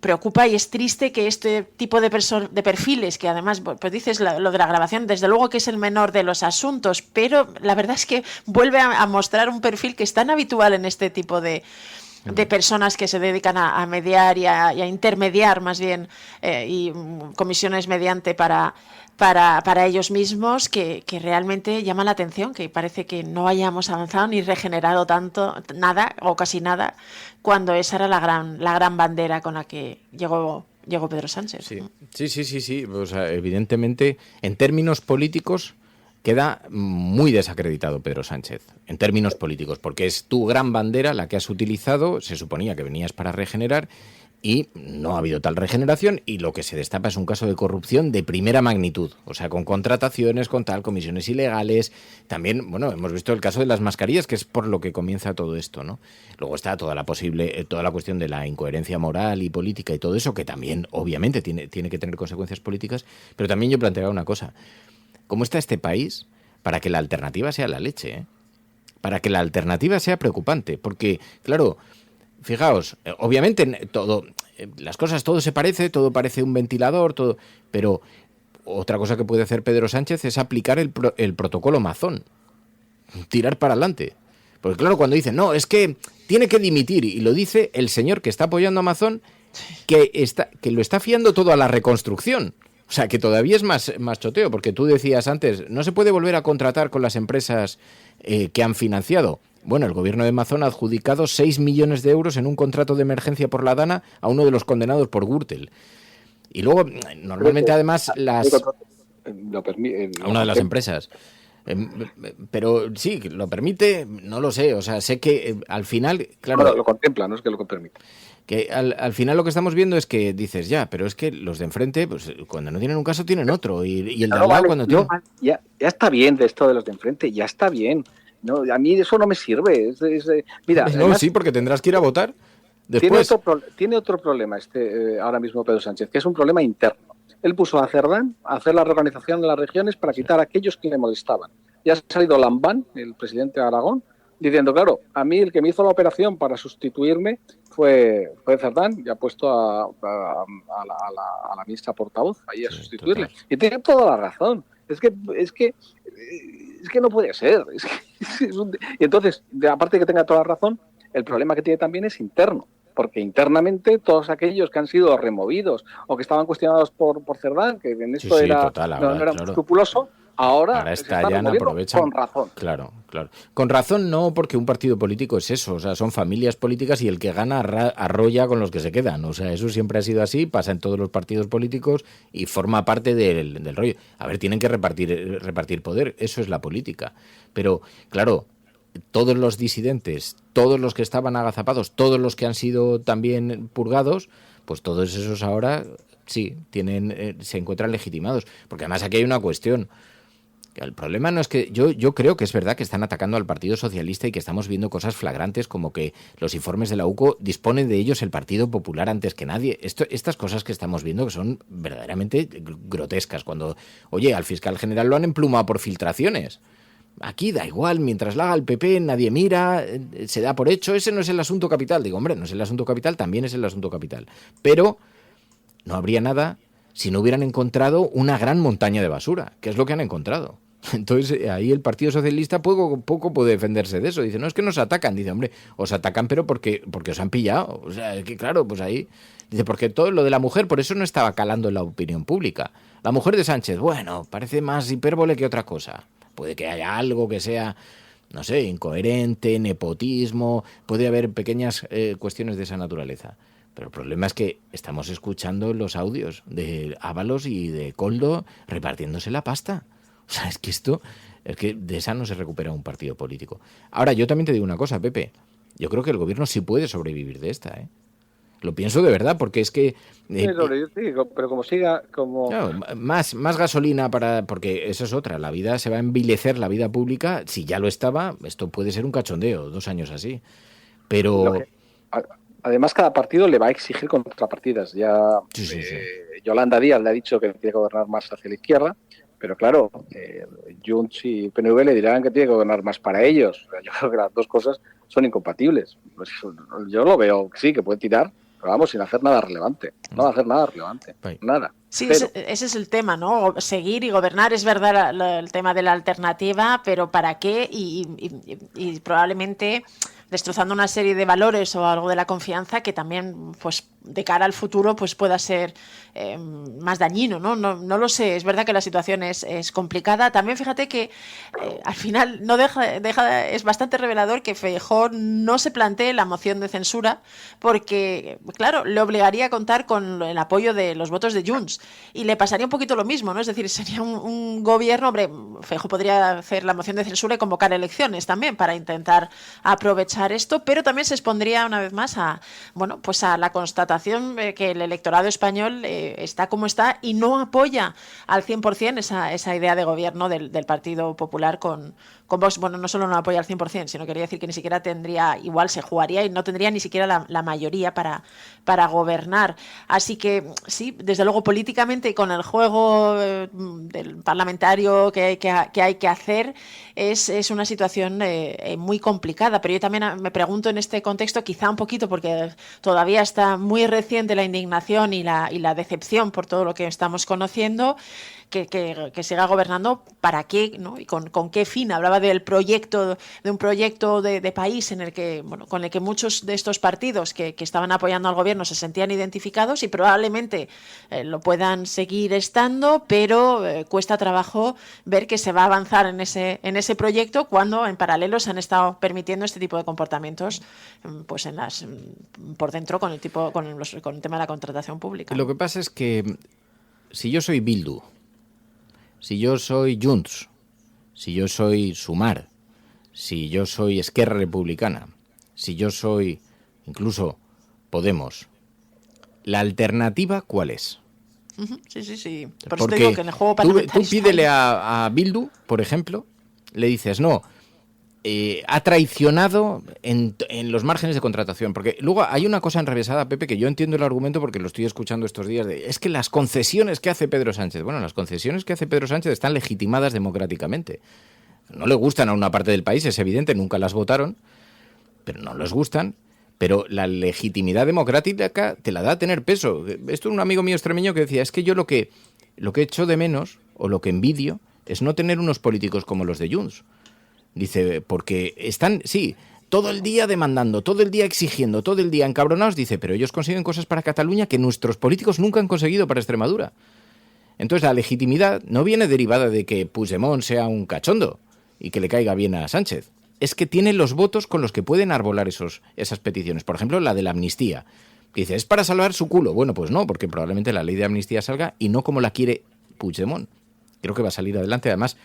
preocupa y es triste que este tipo de perfiles, que además, pues dices lo de la grabación, desde luego que es el menor de los asuntos, pero la verdad es que vuelve a mostrar un perfil que es tan habitual en este tipo de personas que se dedican a mediar y a intermediar más bien, y comisiones mediante para ellos mismos, que realmente llama la atención, que parece que no hayamos avanzado ni regenerado nada o casi nada, cuando esa era la gran bandera con la que llegó Pedro Sánchez. Sí. O sea, evidentemente, en términos políticos, queda muy desacreditado Pedro Sánchez, en términos políticos, porque es tu gran bandera la que has utilizado, se suponía que venías para regenerar, y no ha habido tal regeneración, y lo que se destapa es un caso de corrupción de primera magnitud, o sea, con contrataciones, con comisiones ilegales. También, bueno, hemos visto el caso de las mascarillas, que es por lo que comienza todo esto, ¿no? Luego está toda la cuestión de la incoherencia moral y política y todo eso, que también, obviamente, tiene que tener consecuencias políticas, pero también yo planteaba una cosa. ¿Cómo está este país para que la alternativa sea la leche? Para que la alternativa sea preocupante, porque, claro, fijaos, obviamente todo, las cosas, todo se parece, todo parece un ventilador, todo, pero otra cosa que puede hacer Pedro Sánchez es aplicar el protocolo Mazón, tirar para adelante. Porque claro, cuando dicen, no, es que tiene que dimitir, y lo dice el señor que está apoyando a Mazón, que lo está fiando todo a la reconstrucción. O sea, que todavía es más choteo, porque tú decías antes, no se puede volver a contratar con las empresas que han financiado. Bueno, el gobierno de Mazón ha adjudicado 6 millones de euros en un contrato de emergencia por la Dana a uno de los condenados por Gürtel. Y luego, normalmente además, a una de las empresas. Pero sí, lo permite, no lo sé. O sea, sé que al final, claro... Bueno, lo contempla, no es que lo permita. Que al final lo que estamos viendo es que dices, ya, pero es que los de enfrente, pues cuando no tienen un caso, tienen otro. Y el de al lado cuando tiene... Ya está bien de esto de los de enfrente, ya está bien. No, a mí eso no me sirve. Mira, no, además, sí, porque tendrás que ir a votar después. Tiene otro problema ahora mismo Pedro Sánchez, que es un problema interno. Él puso a Cerdán a hacer la reorganización de las regiones para quitar a aquellos que le molestaban. Ya ha salido Lambán, el presidente de Aragón, diciendo, claro, a mí el que me hizo la operación para sustituirme fue Cerdán, y ha puesto a la ministra portavoz ahí a sustituirle. Total. Y tiene toda la razón. Es que no puede ser. Y entonces, aparte de que tenga toda la razón, el problema que tiene también es interno. Porque internamente todos aquellos que han sido removidos o que estaban cuestionados por Cerdán, que en esto no era muy escrupuloso, ahora estallan, aprovechan. Con razón. Claro. Con razón no, porque un partido político es eso, o sea, son familias políticas y el que gana arrolla con los que se quedan. O sea, eso siempre ha sido así, pasa en todos los partidos políticos y forma parte del rollo. A ver, tienen que repartir poder, eso es la política. Pero, claro, todos los disidentes, todos los que estaban agazapados, todos los que han sido también purgados, pues todos esos ahora sí se encuentran legitimados. Porque además aquí hay una cuestión. El problema no es que yo creo que es verdad que están atacando al Partido Socialista y que estamos viendo cosas flagrantes como que los informes de la UCO disponen de ellos el Partido Popular antes que nadie. Estas cosas que estamos viendo que son verdaderamente grotescas. Cuando, oye, al fiscal general lo han emplumado por filtraciones. Aquí da igual, mientras la haga el PP, nadie mira, se da por hecho, ese no es el asunto capital. Digo, hombre, no es el asunto capital, también es el asunto capital. Pero no habría nada si no hubieran encontrado una gran montaña de basura, que es lo que han encontrado. Entonces ahí el Partido Socialista poco puede defenderse de eso. Dice, no, es que nos atacan. Dice, hombre, os atacan pero porque os han pillado. O sea, es que claro, pues ahí... Dice, porque todo lo de la mujer, por eso no estaba calando en la opinión pública. La mujer de Sánchez, bueno, parece más hipérbole que otra cosa. Puede que haya algo que sea, no sé, incoherente, nepotismo, puede haber pequeñas cuestiones de esa naturaleza. Pero el problema es que estamos escuchando los audios de Ábalos y de Koldo repartiéndose la pasta. O sea, es que de esa no se recupera un partido político. Ahora, yo también te digo una cosa, Pepe. Yo creo que el gobierno sí puede sobrevivir de esta, ¿eh? Lo pienso de verdad, porque es que... pero como siga... Claro, más gasolina porque eso es otra. La vida se va a envilecer, la vida pública. Si ya lo estaba, esto puede ser un cachondeo, 2 años así. Pero... Además, cada partido le va a exigir contrapartidas. Ya sí. Yolanda Díaz le ha dicho que tiene que gobernar más hacia la izquierda, pero claro, Junts y PNV le dirán que tiene que gobernar más para ellos. Yo creo que las dos cosas son incompatibles. Pues yo lo veo, sí, que puede tirar, pero vamos, sin hacer nada relevante. No va a hacer nada relevante. Nada. Sí, ese es el tema, ¿no? Seguir y gobernar, es verdad el tema de la alternativa, pero ¿para qué? Y probablemente destrozando una serie de valores o algo de la confianza que también, pues, de cara al futuro, pues pueda ser más dañino, ¿no? No lo sé. Es verdad que la situación es complicada. También fíjate que al final no es bastante revelador que Feijóo no se plantee la moción de censura porque, claro, le obligaría a contar con el apoyo de los votos de Junts y le pasaría un poquito lo mismo, ¿no? Es decir, sería un gobierno, hombre, Feijóo podría hacer la moción de censura y convocar elecciones también para intentar aprovechar esto, pero también se expondría una vez más a la constatación que el electorado español está como está y no apoya al 100% esa idea de gobierno del Partido Popular con con Vox, bueno, no solo no apoya al 100%, sino quería decir que ni siquiera tendría, igual se jugaría y no tendría ni siquiera la mayoría para gobernar. Así que sí, desde luego políticamente y con el juego del parlamentario que hay que hacer, es una situación muy complicada. Pero yo también me pregunto en este contexto, quizá un poquito porque todavía está muy reciente la indignación y la decepción por todo lo que estamos conociendo, que siga gobernando, ¿para qué? ¿No? Y con qué fin. Hablaba de un proyecto de país en el que, bueno, con el que muchos de estos partidos que estaban apoyando al gobierno se sentían identificados y probablemente lo puedan seguir estando, pero cuesta trabajo ver que se va a avanzar en ese proyecto cuando en paralelo se han estado permitiendo este tipo de comportamientos pues por dentro con el tema de la contratación pública. Lo que pasa es que si yo soy Bildu, si yo soy Junts, si yo soy Sumar, si yo soy Esquerra Republicana, si yo soy incluso Podemos, ¿la alternativa cuál es? Sí. Por Porque eso te digo que en el juego parlamentario tú pídele a Bildu, por ejemplo, le dices, no, ha traicionado en los márgenes de contratación. Porque luego hay una cosa enrevesada, Pepe, que yo entiendo el argumento porque lo estoy escuchando estos días, es que las concesiones que hace Pedro Sánchez, bueno, las concesiones que hace Pedro Sánchez están legitimadas democráticamente. No le gustan a una parte del país, es evidente, nunca las votaron, pero no les gustan. Pero la legitimidad democrática te la da a tener peso. Esto es un amigo mío extremeño que decía, es que yo lo que echo de menos, o lo que envidio, es no tener unos políticos como los de Junts. Dice, porque están, sí, todo el día demandando, todo el día exigiendo, todo el día encabronados, dice, pero ellos consiguen cosas para Cataluña que nuestros políticos nunca han conseguido para Extremadura. Entonces la legitimidad no viene derivada de que Puigdemont sea un cachondo y que le caiga bien a Sánchez. Es que tiene los votos con los que pueden arbolar esas peticiones. Por ejemplo, la de la amnistía. Dice, ¿es para salvar su culo? Bueno, pues no, porque probablemente la ley de amnistía salga y no como la quiere Puigdemont. Creo que va a salir adelante, además,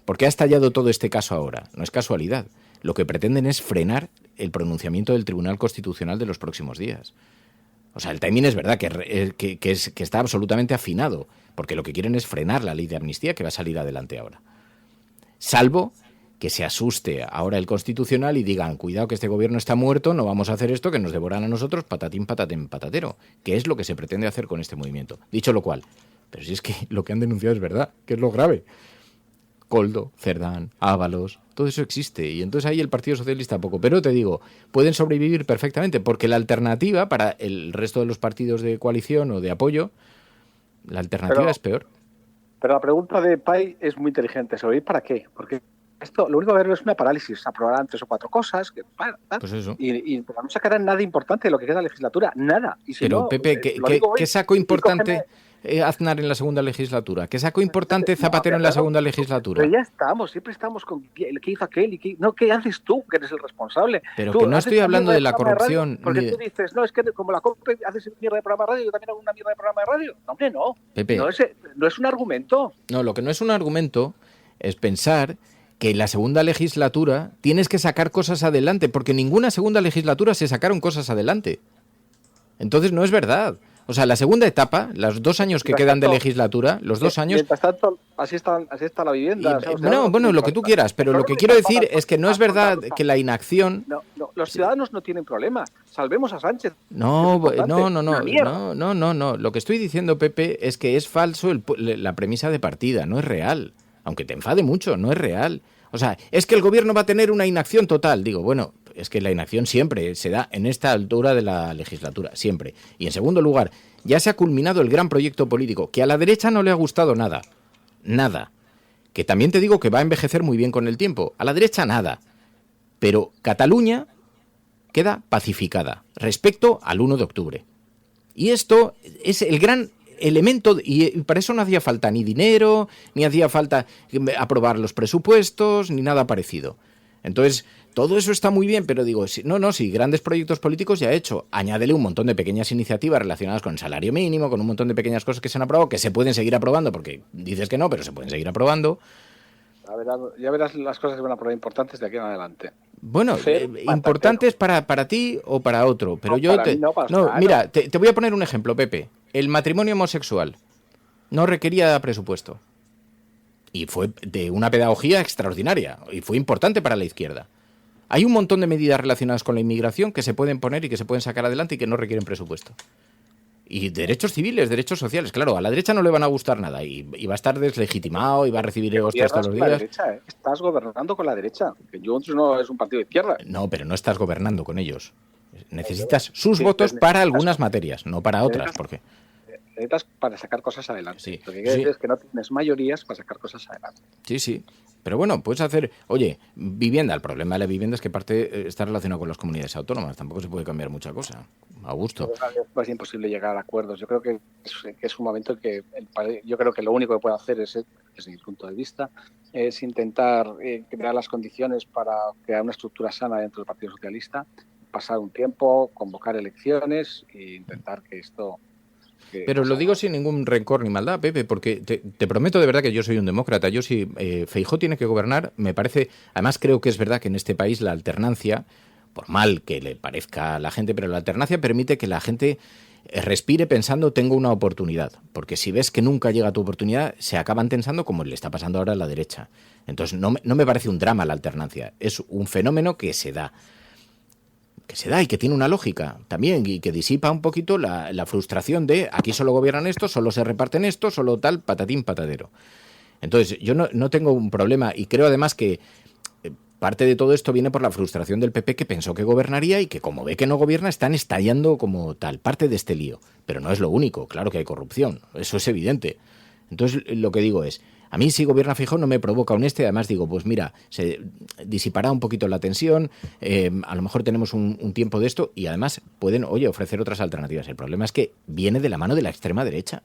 porque ha estallado todo este caso ahora. No es casualidad. Lo que pretenden es frenar el pronunciamiento del Tribunal Constitucional de los próximos días. O sea, el timing es verdad que está absolutamente afinado, porque lo que quieren es frenar la ley de amnistía que va a salir adelante ahora. Salvo que se asuste ahora el Constitucional y digan, cuidado que este gobierno está muerto, no vamos a hacer esto, que nos devoran a nosotros, patatín, patatén, patatero, que es lo que se pretende hacer con este movimiento. Dicho lo cual, pero si es que lo que han denunciado es verdad, que es lo grave. Koldo, Cerdán, Ábalos, todo eso existe, y entonces ahí el Partido Socialista poco. Pero te digo, pueden sobrevivir perfectamente, porque la alternativa para el resto de los partidos de coalición o de apoyo, la alternativa es peor. Pero la pregunta de Pai es muy inteligente, ¿sabéis para qué? Porque esto, lo único que va a haber es una parálisis, aprobarán 3 o 4 cosas, pues eso. Y no sacarán nada importante de lo que queda de la legislatura, nada. Y si pero no, ¿qué sacó importante Aznar en la segunda legislatura? ¿Qué sacó importante Zapatero en la segunda legislatura? Pero ya estamos, siempre estamos con ¿qué hizo aquel? ¿Y qué haces tú, que eres el responsable? Pero tú que no estoy hablando de la corrupción. Radio, porque tú dices, no, es que como la COPE haces mierda de programa de radio, yo también hago una mierda de programa de radio. No, hombre, no. Pepe, no es un argumento. No, lo que no es un argumento es pensar que en la segunda legislatura tienes que sacar cosas adelante, porque en ninguna segunda legislatura se sacaron cosas adelante. Entonces no es verdad. O sea, la segunda etapa, los 2 años que quedan de legislatura, los 2 años... Mientras tanto, así está la vivienda. Bueno, lo que tú quieras, pero lo que quiero decir es que no es verdad que la inacción... No, los ciudadanos no tienen problema. Salvemos a Sánchez. No. Lo que estoy diciendo, Pepe, es que es falso la premisa de partida, no es real. Aunque te enfade mucho, no es real. O sea, es que el gobierno va a tener una inacción total. Digo, bueno, es que la inacción siempre se da en esta altura de la legislatura, siempre. Y en segundo lugar, ya se ha culminado el gran proyecto político, que a la derecha no le ha gustado nada. Nada. Que también te digo que va a envejecer muy bien con el tiempo. A la derecha nada. Pero Cataluña queda pacificada respecto al 1 de octubre. Y esto es el gran elemento, y para eso no hacía falta ni dinero, ni hacía falta aprobar los presupuestos, ni nada parecido. Entonces, todo eso está muy bien, pero digo, sí, grandes proyectos políticos ya he hecho. Añádele un montón de pequeñas iniciativas relacionadas con el salario mínimo, con un montón de pequeñas cosas que se han aprobado, que se pueden seguir aprobando, porque dices que no, pero se pueden seguir aprobando. Ya verás las cosas que van a aprobar importantes de aquí en adelante. Bueno, importantes para ti o para otro, pero mira, te voy a poner un ejemplo, Pepe. El matrimonio homosexual no requería presupuesto. Y fue de una pedagogía extraordinaria y fue importante para la izquierda. Hay un montón de medidas relacionadas con la inmigración que se pueden poner y que se pueden sacar adelante y que no requieren presupuesto. Y derechos civiles, derechos sociales. Claro, a la derecha no le van a gustar nada y va a estar deslegitimado y va a recibir hostias todos los días. La derecha, estás gobernando con la derecha. Que Junts no es un partido de izquierda. No, pero no estás gobernando con ellos. Necesitas sus votos para algunas materias, no para otras. Porque necesitas para sacar cosas adelante. Sí, Lo que quiere decir es que no tienes mayorías para sacar cosas adelante. Sí. Pero bueno, puedes hacer... Oye, vivienda. El problema de la vivienda es que parte está relacionado con las comunidades autónomas. Tampoco se puede cambiar mucha cosa. A gusto. Es imposible llegar a acuerdos. Yo creo que es un momento en que yo creo que lo único que puede hacer es, desde mi punto de vista, es intentar crear las condiciones para crear una estructura sana dentro del Partido Socialista, pasar un tiempo, convocar elecciones e intentar que esto... Pero lo digo sin ningún rencor ni maldad, Pepe, porque te prometo de verdad que yo soy un demócrata. Yo si Feijóo tiene que gobernar, me parece... Además creo que es verdad que en este país la alternancia, por mal que le parezca a la gente, pero la alternancia permite que la gente respire pensando tengo una oportunidad. Porque si ves que nunca llega tu oportunidad, se acaban tensando como le está pasando ahora a la derecha. Entonces no me parece un drama la alternancia. Es un fenómeno que se da. Y que tiene una lógica también y que disipa un poquito la frustración de aquí solo gobiernan estos, solo se reparten estos, solo tal, patatín, patadero. Entonces yo no tengo un problema y creo además que parte de todo esto viene por la frustración del PP que pensó que gobernaría y que como ve que no gobierna están estallando como tal, parte de este lío. Pero no es lo único, claro que hay corrupción, eso es evidente. Entonces lo que digo es... A mí si gobierna Feijóo no me provoca un además digo, pues mira, se disipará un poquito la tensión, a lo mejor tenemos un tiempo de esto y además pueden, ofrecer otras alternativas. El problema es que viene de la mano de la extrema derecha.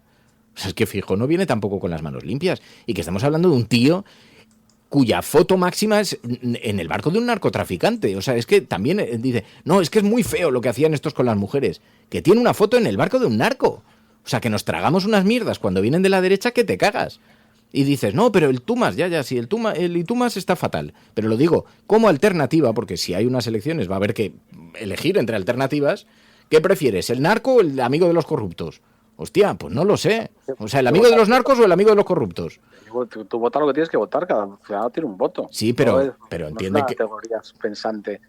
O sea, es que Feijóo no viene tampoco con las manos limpias y que estamos hablando de un tío cuya foto máxima es en el barco de un narcotraficante. O sea, es que también dice, no, es que es muy feo lo que hacían estos con las mujeres, que tiene una foto en el barco de un narco. O sea, que nos tragamos unas mierdas cuando vienen de la derecha que te cagas. Y dices, no, pero el Tumas, sí, el Itumas está fatal. Pero lo digo como alternativa, porque si hay unas elecciones va a haber que elegir entre alternativas. ¿Qué prefieres, el narco o el amigo de los corruptos? Hostia, pues no lo sé. O sea, ¿el amigo de los narcos o el amigo de los corruptos? Tú votas lo que tienes que votar, cada ciudadano tiene un voto. Sí, pero entiende no es que... categoría pensante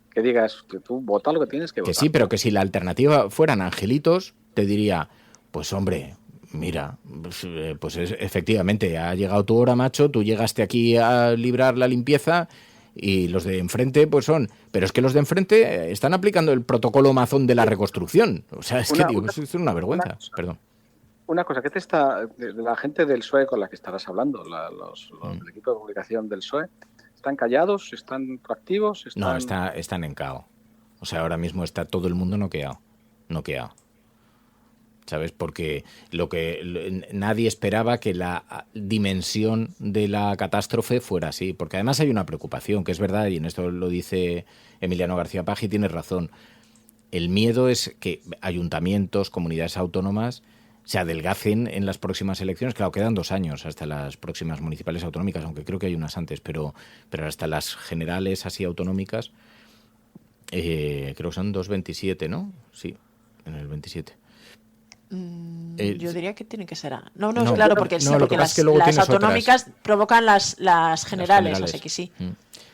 que digas que tú votas lo que tienes que votar. Que sí, pero que si la alternativa fueran angelitos, te diría, pues hombre... Mira, pues efectivamente, ha llegado tu hora, macho, tú llegaste aquí a librar la limpieza y los de enfrente pues son... Pero es que los de enfrente están aplicando el protocolo Amazon de la reconstrucción. O sea, es que es una vergüenza. Perdón. Una cosa, ¿qué te está... La gente del PSOE con la que estarás hablando, el equipo de comunicación del PSOE, ¿están callados? ¿Están proactivos? No, están en cao. O sea, ahora mismo está todo el mundo noqueado. ¿Sabes? Porque nadie esperaba que la dimensión de la catástrofe fuera así. Porque además hay una preocupación, que es verdad, y en esto lo dice Emiliano García Paje y tiene razón. El miedo es que ayuntamientos, comunidades autónomas se adelgacen en las próximas elecciones. Claro, quedan 2 años hasta las próximas municipales autonómicas, aunque creo que hay unas antes, pero hasta las generales así autonómicas, creo que son 2,27, ¿no? Sí, en el 27. Yo diría que tiene que ser No, claro, porque las autonómicas provocan las generales, así que sí.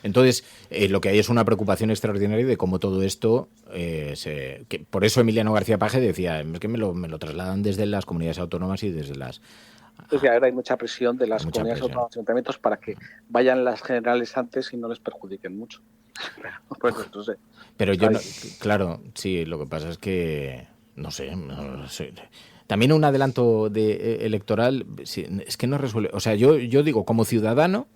Entonces, lo que hay es una preocupación extraordinaria de cómo todo esto... que por eso Emiliano García Paje decía, es que me lo trasladan desde las comunidades autónomas y desde las... Entonces ahora hay mucha presión de las comunidades autónomas y ayuntamientos para que vayan las generales antes y no les perjudiquen mucho. Pues no sé. Pero yo, claro, sí, lo que pasa es que... No sé. También un adelanto electoral es que no resuelve. O sea, yo digo, como ciudadano,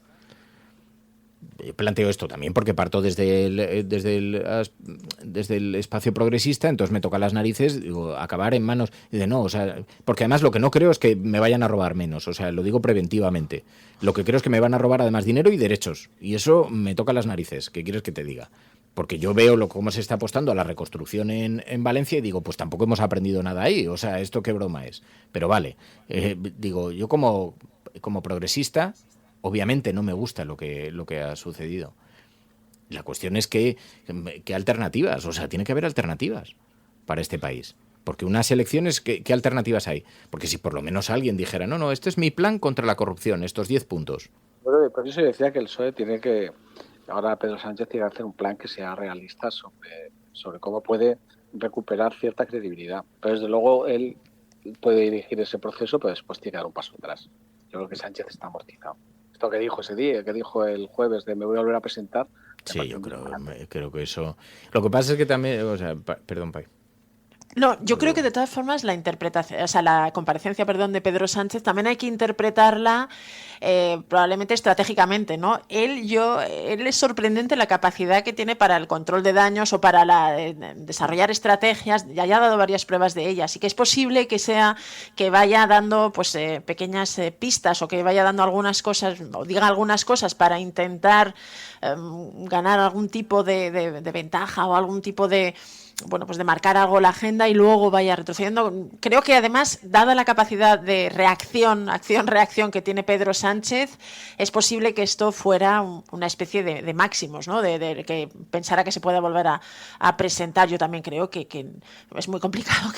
planteo esto también porque parto desde el espacio progresista, entonces me toca las narices, digo, acabar en manos de no, o sea, porque además lo que no creo es que me vayan a robar menos, o sea, lo digo preventivamente. Lo que creo es que me van a robar además dinero y derechos, y eso me toca las narices. ¿Qué quieres que te diga? Porque yo veo cómo se está apostando a la reconstrucción en Valencia y digo, pues tampoco hemos aprendido nada ahí. O sea, ¿esto qué broma es? Pero vale, digo, yo como progresista, obviamente no me gusta lo que ha sucedido. La cuestión es que alternativas, o sea, tiene que haber alternativas para este país. Porque unas elecciones, ¿qué alternativas hay? Porque si por lo menos alguien dijera, no, este es mi plan contra la corrupción, estos 10 puntos. Bueno, por eso decía que el PSOE tiene que, ahora Pedro Sánchez tiene que hacer un plan que sea realista sobre cómo puede recuperar cierta credibilidad. Pero desde luego él puede dirigir ese proceso, pero después tiene que dar un paso atrás. Yo creo que Sánchez está amortizado. Esto que dijo ese día, que dijo el jueves de me voy a volver a presentar. Sí, yo creo que eso... Lo que pasa es que también... perdón, Pai. No, yo creo que de todas formas la interpretación, o sea, la comparecencia, de Pedro Sánchez también hay que interpretarla probablemente estratégicamente, ¿no? Él es sorprendente la capacidad que tiene para el control de daños o para desarrollar estrategias, ya ha dado varias pruebas de ellas, y que es posible que vaya dando pues pequeñas pistas o que vaya dando algunas cosas o diga algunas cosas para intentar ganar algún tipo de ventaja o algún tipo de pues de marcar algo la agenda y luego vaya retrocediendo. Creo que además, dada la capacidad de acción-reacción que tiene Pedro Sánchez, es posible que esto fuera una especie de máximos, ¿no? De que pensara que se pueda volver a presentar. Yo también creo que es muy complicado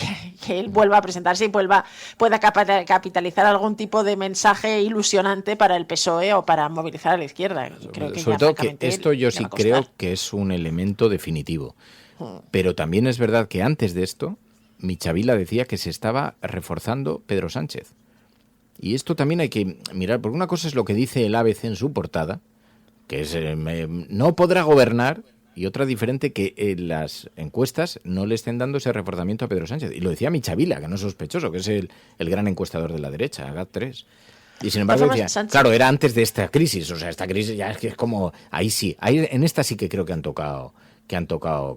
que él vuelva a presentarse y pueda capitalizar algún tipo de mensaje ilusionante para el PSOE o para movilizar a la izquierda. Creo que sobre todo que esto yo sí creo que es un elemento definitivo. Pero también es verdad que antes de esto, Michavila decía que se estaba reforzando Pedro Sánchez. Y esto también hay que mirar, porque una cosa es lo que dice el ABC en su portada, que es no podrá gobernar, y otra diferente que las encuestas no le estén dando ese reforzamiento a Pedro Sánchez. Y lo decía Michavila, que no es sospechoso, que es el gran encuestador de la derecha, GAT3. Y sin embargo decía, claro, era antes de esta crisis, o sea, esta crisis ya es que es como, en esta sí que creo que han tocado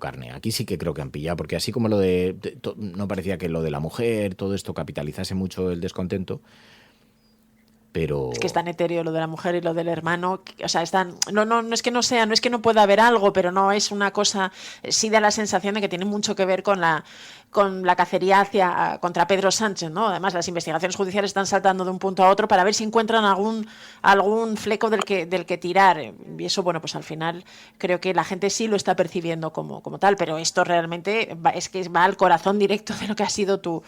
carne. Aquí sí que creo que han pillado, porque así como no parecía que lo de la mujer, todo esto capitalizase mucho el descontento, pero... Es que es tan etéreo lo de la mujer y lo del hermano, o sea, no es que no sea, no es que no pueda haber algo, pero no es una cosa, sí da la sensación de que tiene mucho que ver con la cacería contra Pedro Sánchez, ¿no? Además, las investigaciones judiciales están saltando de un punto a otro para ver si encuentran algún fleco del que tirar. Y eso, pues al final creo que la gente sí lo está percibiendo como tal, pero esto realmente es que va al corazón directo de lo que ha sido tu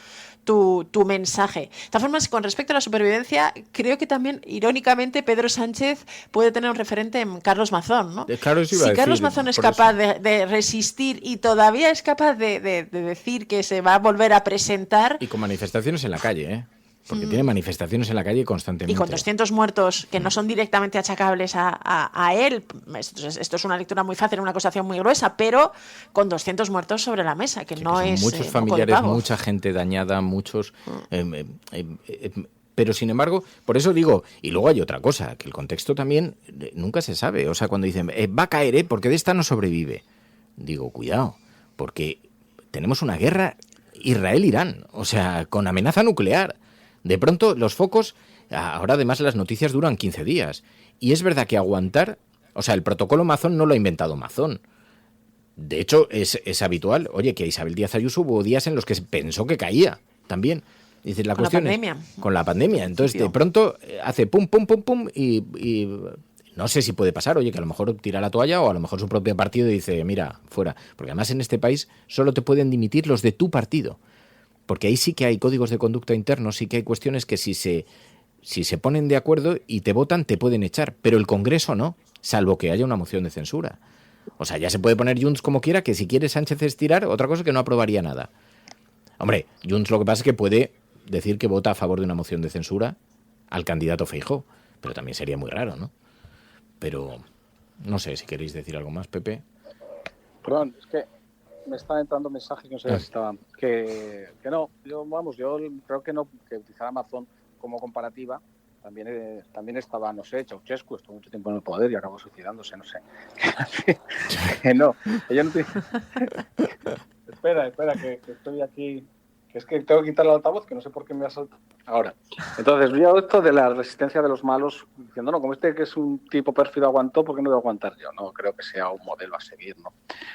mensaje. De todas formas, con respecto a la supervivencia, creo que también, irónicamente, Pedro Sánchez puede tener un referente en Carlos Mazón, ¿no? Si Carlos Mazón es capaz de resistir y todavía es capaz de decir que se va a volver a presentar... Y con manifestaciones en la calle, porque tiene manifestaciones en la calle constantemente. Y con 200 muertos que no son directamente achacables a él. Esto es una lectura muy fácil, una acusación muy gruesa, pero con 200 muertos sobre la mesa, que no es muchos familiares, mucha gente dañada, muchos... pero sin embargo, por eso digo, y luego hay otra cosa, que el contexto también nunca se sabe. O sea, cuando dicen, va a caer, porque de esta no sobrevive. Digo, cuidado, porque tenemos una guerra Israel-Irán, o sea, con amenaza nuclear. De pronto los focos, ahora además las noticias duran 15 días. Y es verdad que aguantar, o sea, el protocolo Mazón no lo ha inventado Mazón. De hecho, es habitual, que a Isabel Díaz Ayuso hubo días en los que se pensó que caía también. Dice, la cuestión es con la pandemia. Entonces, de pronto hace pum, pum, pum, pum y no sé si puede pasar, que a lo mejor tira la toalla o a lo mejor su propio partido dice, mira, fuera. Porque además en este país solo te pueden dimitir los de tu partido. Porque ahí sí que hay códigos de conducta internos, sí que hay cuestiones que si se ponen de acuerdo y te votan, te pueden echar. Pero el Congreso no, salvo que haya una moción de censura. O sea, ya se puede poner Junts como quiera, que si quiere Sánchez estirar, otra cosa es que no aprobaría nada. Hombre, Junts lo que pasa es que puede decir que vota a favor de una moción de censura al candidato Feijóo, pero también sería muy raro, ¿no? Pero no sé si queréis decir algo más, Pepe. Perdón, es que me está entrando mensajes que no sé si estaban. Que no, yo creo que no, que utilizar Amazon como comparativa también estaba, no sé, Ceausescu estuvo mucho tiempo en el poder y acabó suicidándose, no sé. Que no, ella no tiene... Espera, que estoy aquí. Es que tengo que quitar el altavoz, que no sé por qué me ha saltado. Ahora. Entonces, yo esto de la resistencia de los malos, diciendo, no, como este que es un tipo pérfido aguantó, ¿por qué no voy a aguantar yo? No, creo que sea un modelo a seguir, ¿no?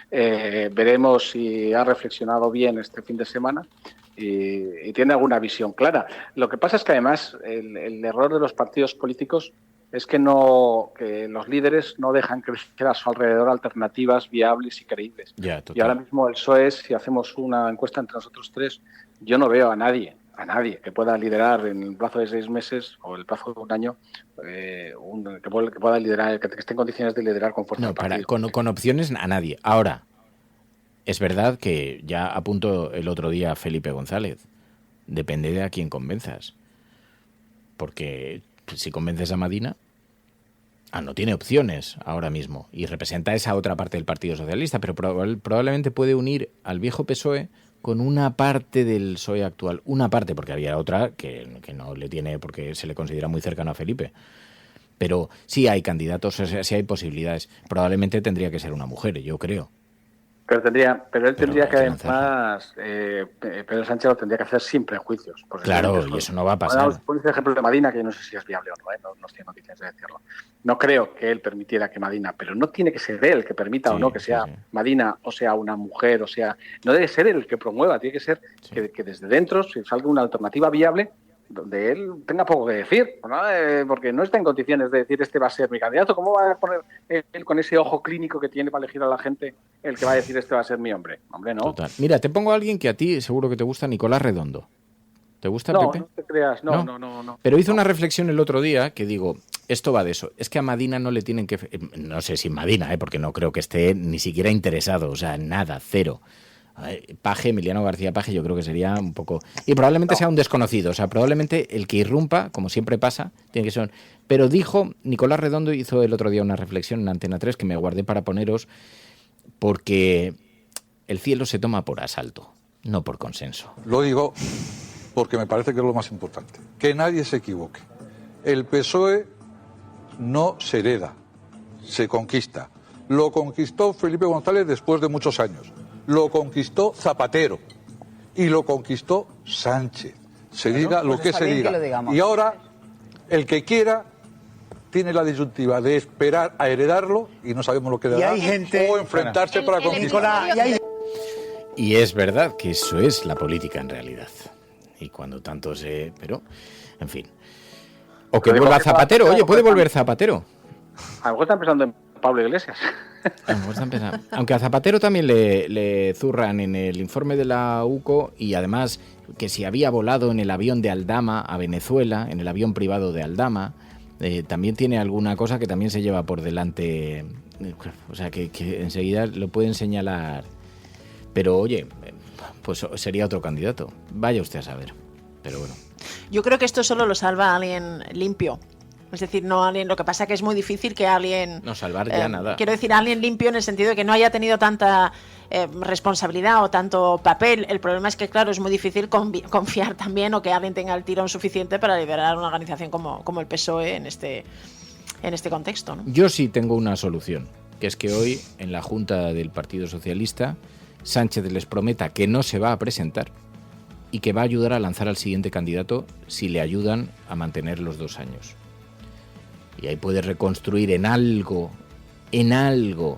Veremos si ha reflexionado bien este fin de semana y tiene alguna visión clara. Lo que pasa es que además el error de los partidos políticos es que los líderes no dejan crecer a su alrededor alternativas viables y creíbles. Y ahora mismo el PSOE, si hacemos una encuesta entre nosotros tres, yo no veo a nadie que pueda liderar en el plazo de 6 meses o el plazo de un año, que pueda liderar, que esté en condiciones de liderar con fuerza. No, con opciones a nadie. Ahora, es verdad que ya apuntó el otro día Felipe González. Depende de a quién convenzas. Porque si convences a Madina, no tiene opciones ahora mismo. Y representa esa otra parte del Partido Socialista, pero probablemente puede unir al viejo PSOE con una parte del PSOE actual. Una parte, porque había otra que no le tiene, porque se le considera muy cercano a Felipe. Pero sí hay candidatos, o sea, sí hay posibilidades. Probablemente tendría que ser una mujer, yo creo. Pero él tendría que, además, Pedro Sánchez lo tendría que hacer sin prejuicios. Claro, y eso no va a pasar. Por ejemplo de Madina, que yo no sé si es viable o no, no estoy en noticias de decirlo. No creo que él permitiera que Madina, pero no tiene que ser él el que permita o no que sea Madina, o sea una mujer, o sea, no debe ser él el que promueva, tiene que ser que desde dentro si salga una alternativa viable donde él tenga poco que decir, ¿no? Porque no está en condiciones de decir este va a ser mi candidato. ¿Cómo va a poner él con ese ojo clínico que tiene para elegir a la gente el que va a decir este va a ser mi hombre? Hombre, no. Total. Mira, te pongo a alguien que a ti seguro que te gusta, Nicolás Redondo. ¿Te gusta, Pepe? No te creas, no. Pero hizo una reflexión el otro día que digo, esto va de eso. Es que a Madina no le tienen que... No sé si Madina, porque no creo que esté ni siquiera interesado, o sea, nada, cero. Paje, Emiliano García Paje, yo creo que sería un poco... Y probablemente sea un desconocido, o sea, probablemente el que irrumpa, como siempre pasa, tiene que ser... Pero dijo, Nicolás Redondo hizo el otro día una reflexión en Antena 3 que me guardé para poneros, porque el cielo se toma por asalto, no por consenso. Lo digo porque me parece que es lo más importante. Que nadie se equivoque. El PSOE no se hereda, se conquista. Lo conquistó Felipe González después de muchos años. Lo conquistó Zapatero y lo conquistó Sánchez. Se diga lo que se diga. Y ahora, el que quiera tiene la disyuntiva de esperar a heredarlo y no sabemos lo que dará, o enfrentarse para conquistarlo. Y es verdad que eso es la política en realidad. Y cuando tanto se... Pero, en fin. O que vuelva Zapatero. Oye, puede volver Zapatero. A lo mejor están pensando en Pablo Iglesias. Aunque a Zapatero también le zurran en el informe de la UCO, y además que si había volado en el avión de Aldama a Venezuela, en el avión privado de Aldama, también tiene alguna cosa que también se lleva por delante, o sea que enseguida lo pueden señalar. Pero oye, pues sería otro candidato, vaya usted a saber, pero bueno. Yo creo que esto solo lo salva a alguien limpio. Es decir, no alguien. Lo que pasa que es muy difícil que alguien... No, salvar ya nada. Quiero decir, alguien limpio en el sentido de que no haya tenido tanta responsabilidad o tanto papel. El problema es que, claro, es muy difícil confiar también, o que alguien tenga el tirón suficiente para liderar una organización como el PSOE en este contexto, ¿no? Yo sí tengo una solución, que es que hoy, en la Junta del Partido Socialista, Sánchez les prometa que no se va a presentar y que va a ayudar a lanzar al siguiente candidato si le ayudan a mantener los 2 años. Y ahí puede reconstruir en algo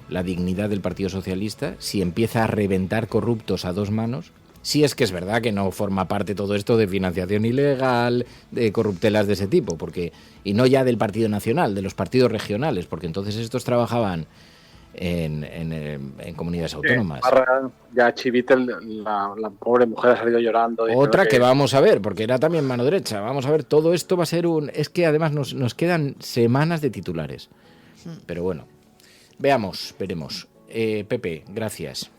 la dignidad del Partido Socialista si empieza a reventar corruptos a 2 manos. Si es que es verdad que no forma parte todo esto de financiación ilegal, de corruptelas de ese tipo, y no ya del Partido Nacional, de los partidos regionales, porque entonces estos trabajaban en comunidades autónomas. Ya Chivitel, la pobre mujer ha salido llorando. Otra que vamos a ver, porque era también mano derecha. Vamos a ver, todo esto va a ser es que además nos quedan semanas de titulares. Pero bueno, veremos. Pepe, gracias.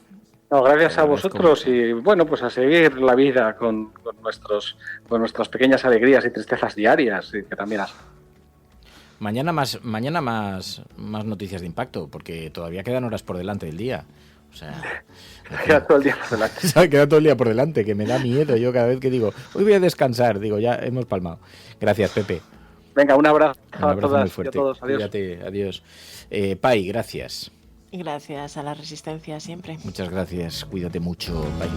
No, gracias a vosotros y bueno, pues a seguir la vida con nuestras pequeñas alegrías y tristezas diarias, y que también Mañana más noticias de impacto, porque todavía quedan horas por delante del día. O sea, queda todo el día por delante. Queda todo el día por delante, que me da miedo. Yo cada vez que digo, hoy voy a descansar, digo, ya hemos palmado. Gracias, Pepe. Venga, un abrazo a todas y a todos. Adiós. Cuídate, adiós. Pai, gracias. Gracias a la resistencia siempre. Muchas gracias, cuídate mucho, Pai.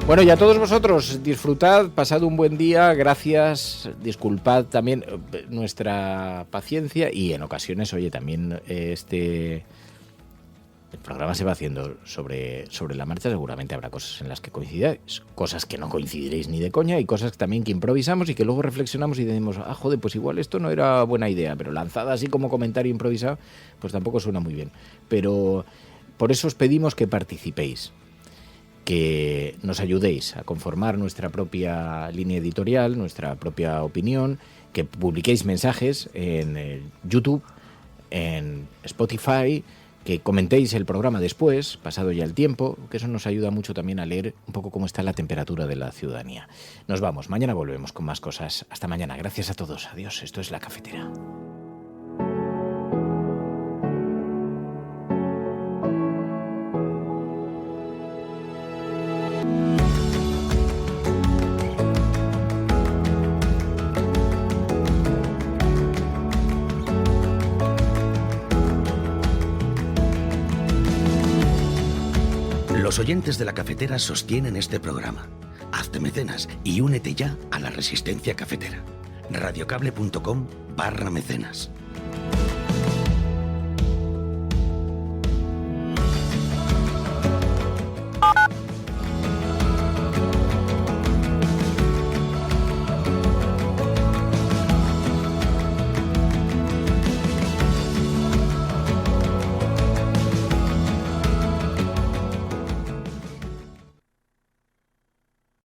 Bueno, y a todos vosotros, disfrutad, pasad un buen día, gracias, disculpad también nuestra paciencia y en ocasiones, oye, también programa se va haciendo sobre la marcha, seguramente habrá cosas en las que coincidáis, cosas que no coincidiréis ni de coña y cosas también que improvisamos y que luego reflexionamos y decimos, joder, pues igual esto no era buena idea, pero lanzada así como comentario improvisado, pues tampoco suena muy bien. Pero por eso os pedimos que participéis, que nos ayudéis a conformar nuestra propia línea editorial, nuestra propia opinión, que publiquéis mensajes en YouTube, en Spotify, que comentéis el programa después, pasado ya el tiempo, que eso nos ayuda mucho también a leer un poco cómo está la temperatura de la ciudadanía. Nos vamos, mañana volvemos con más cosas. Hasta mañana, gracias a todos, adiós, esto es La Cafetera. Los oyentes de La Cafetera sostienen este programa. Hazte mecenas y únete ya a la resistencia cafetera. Radiocable.com/mecenas.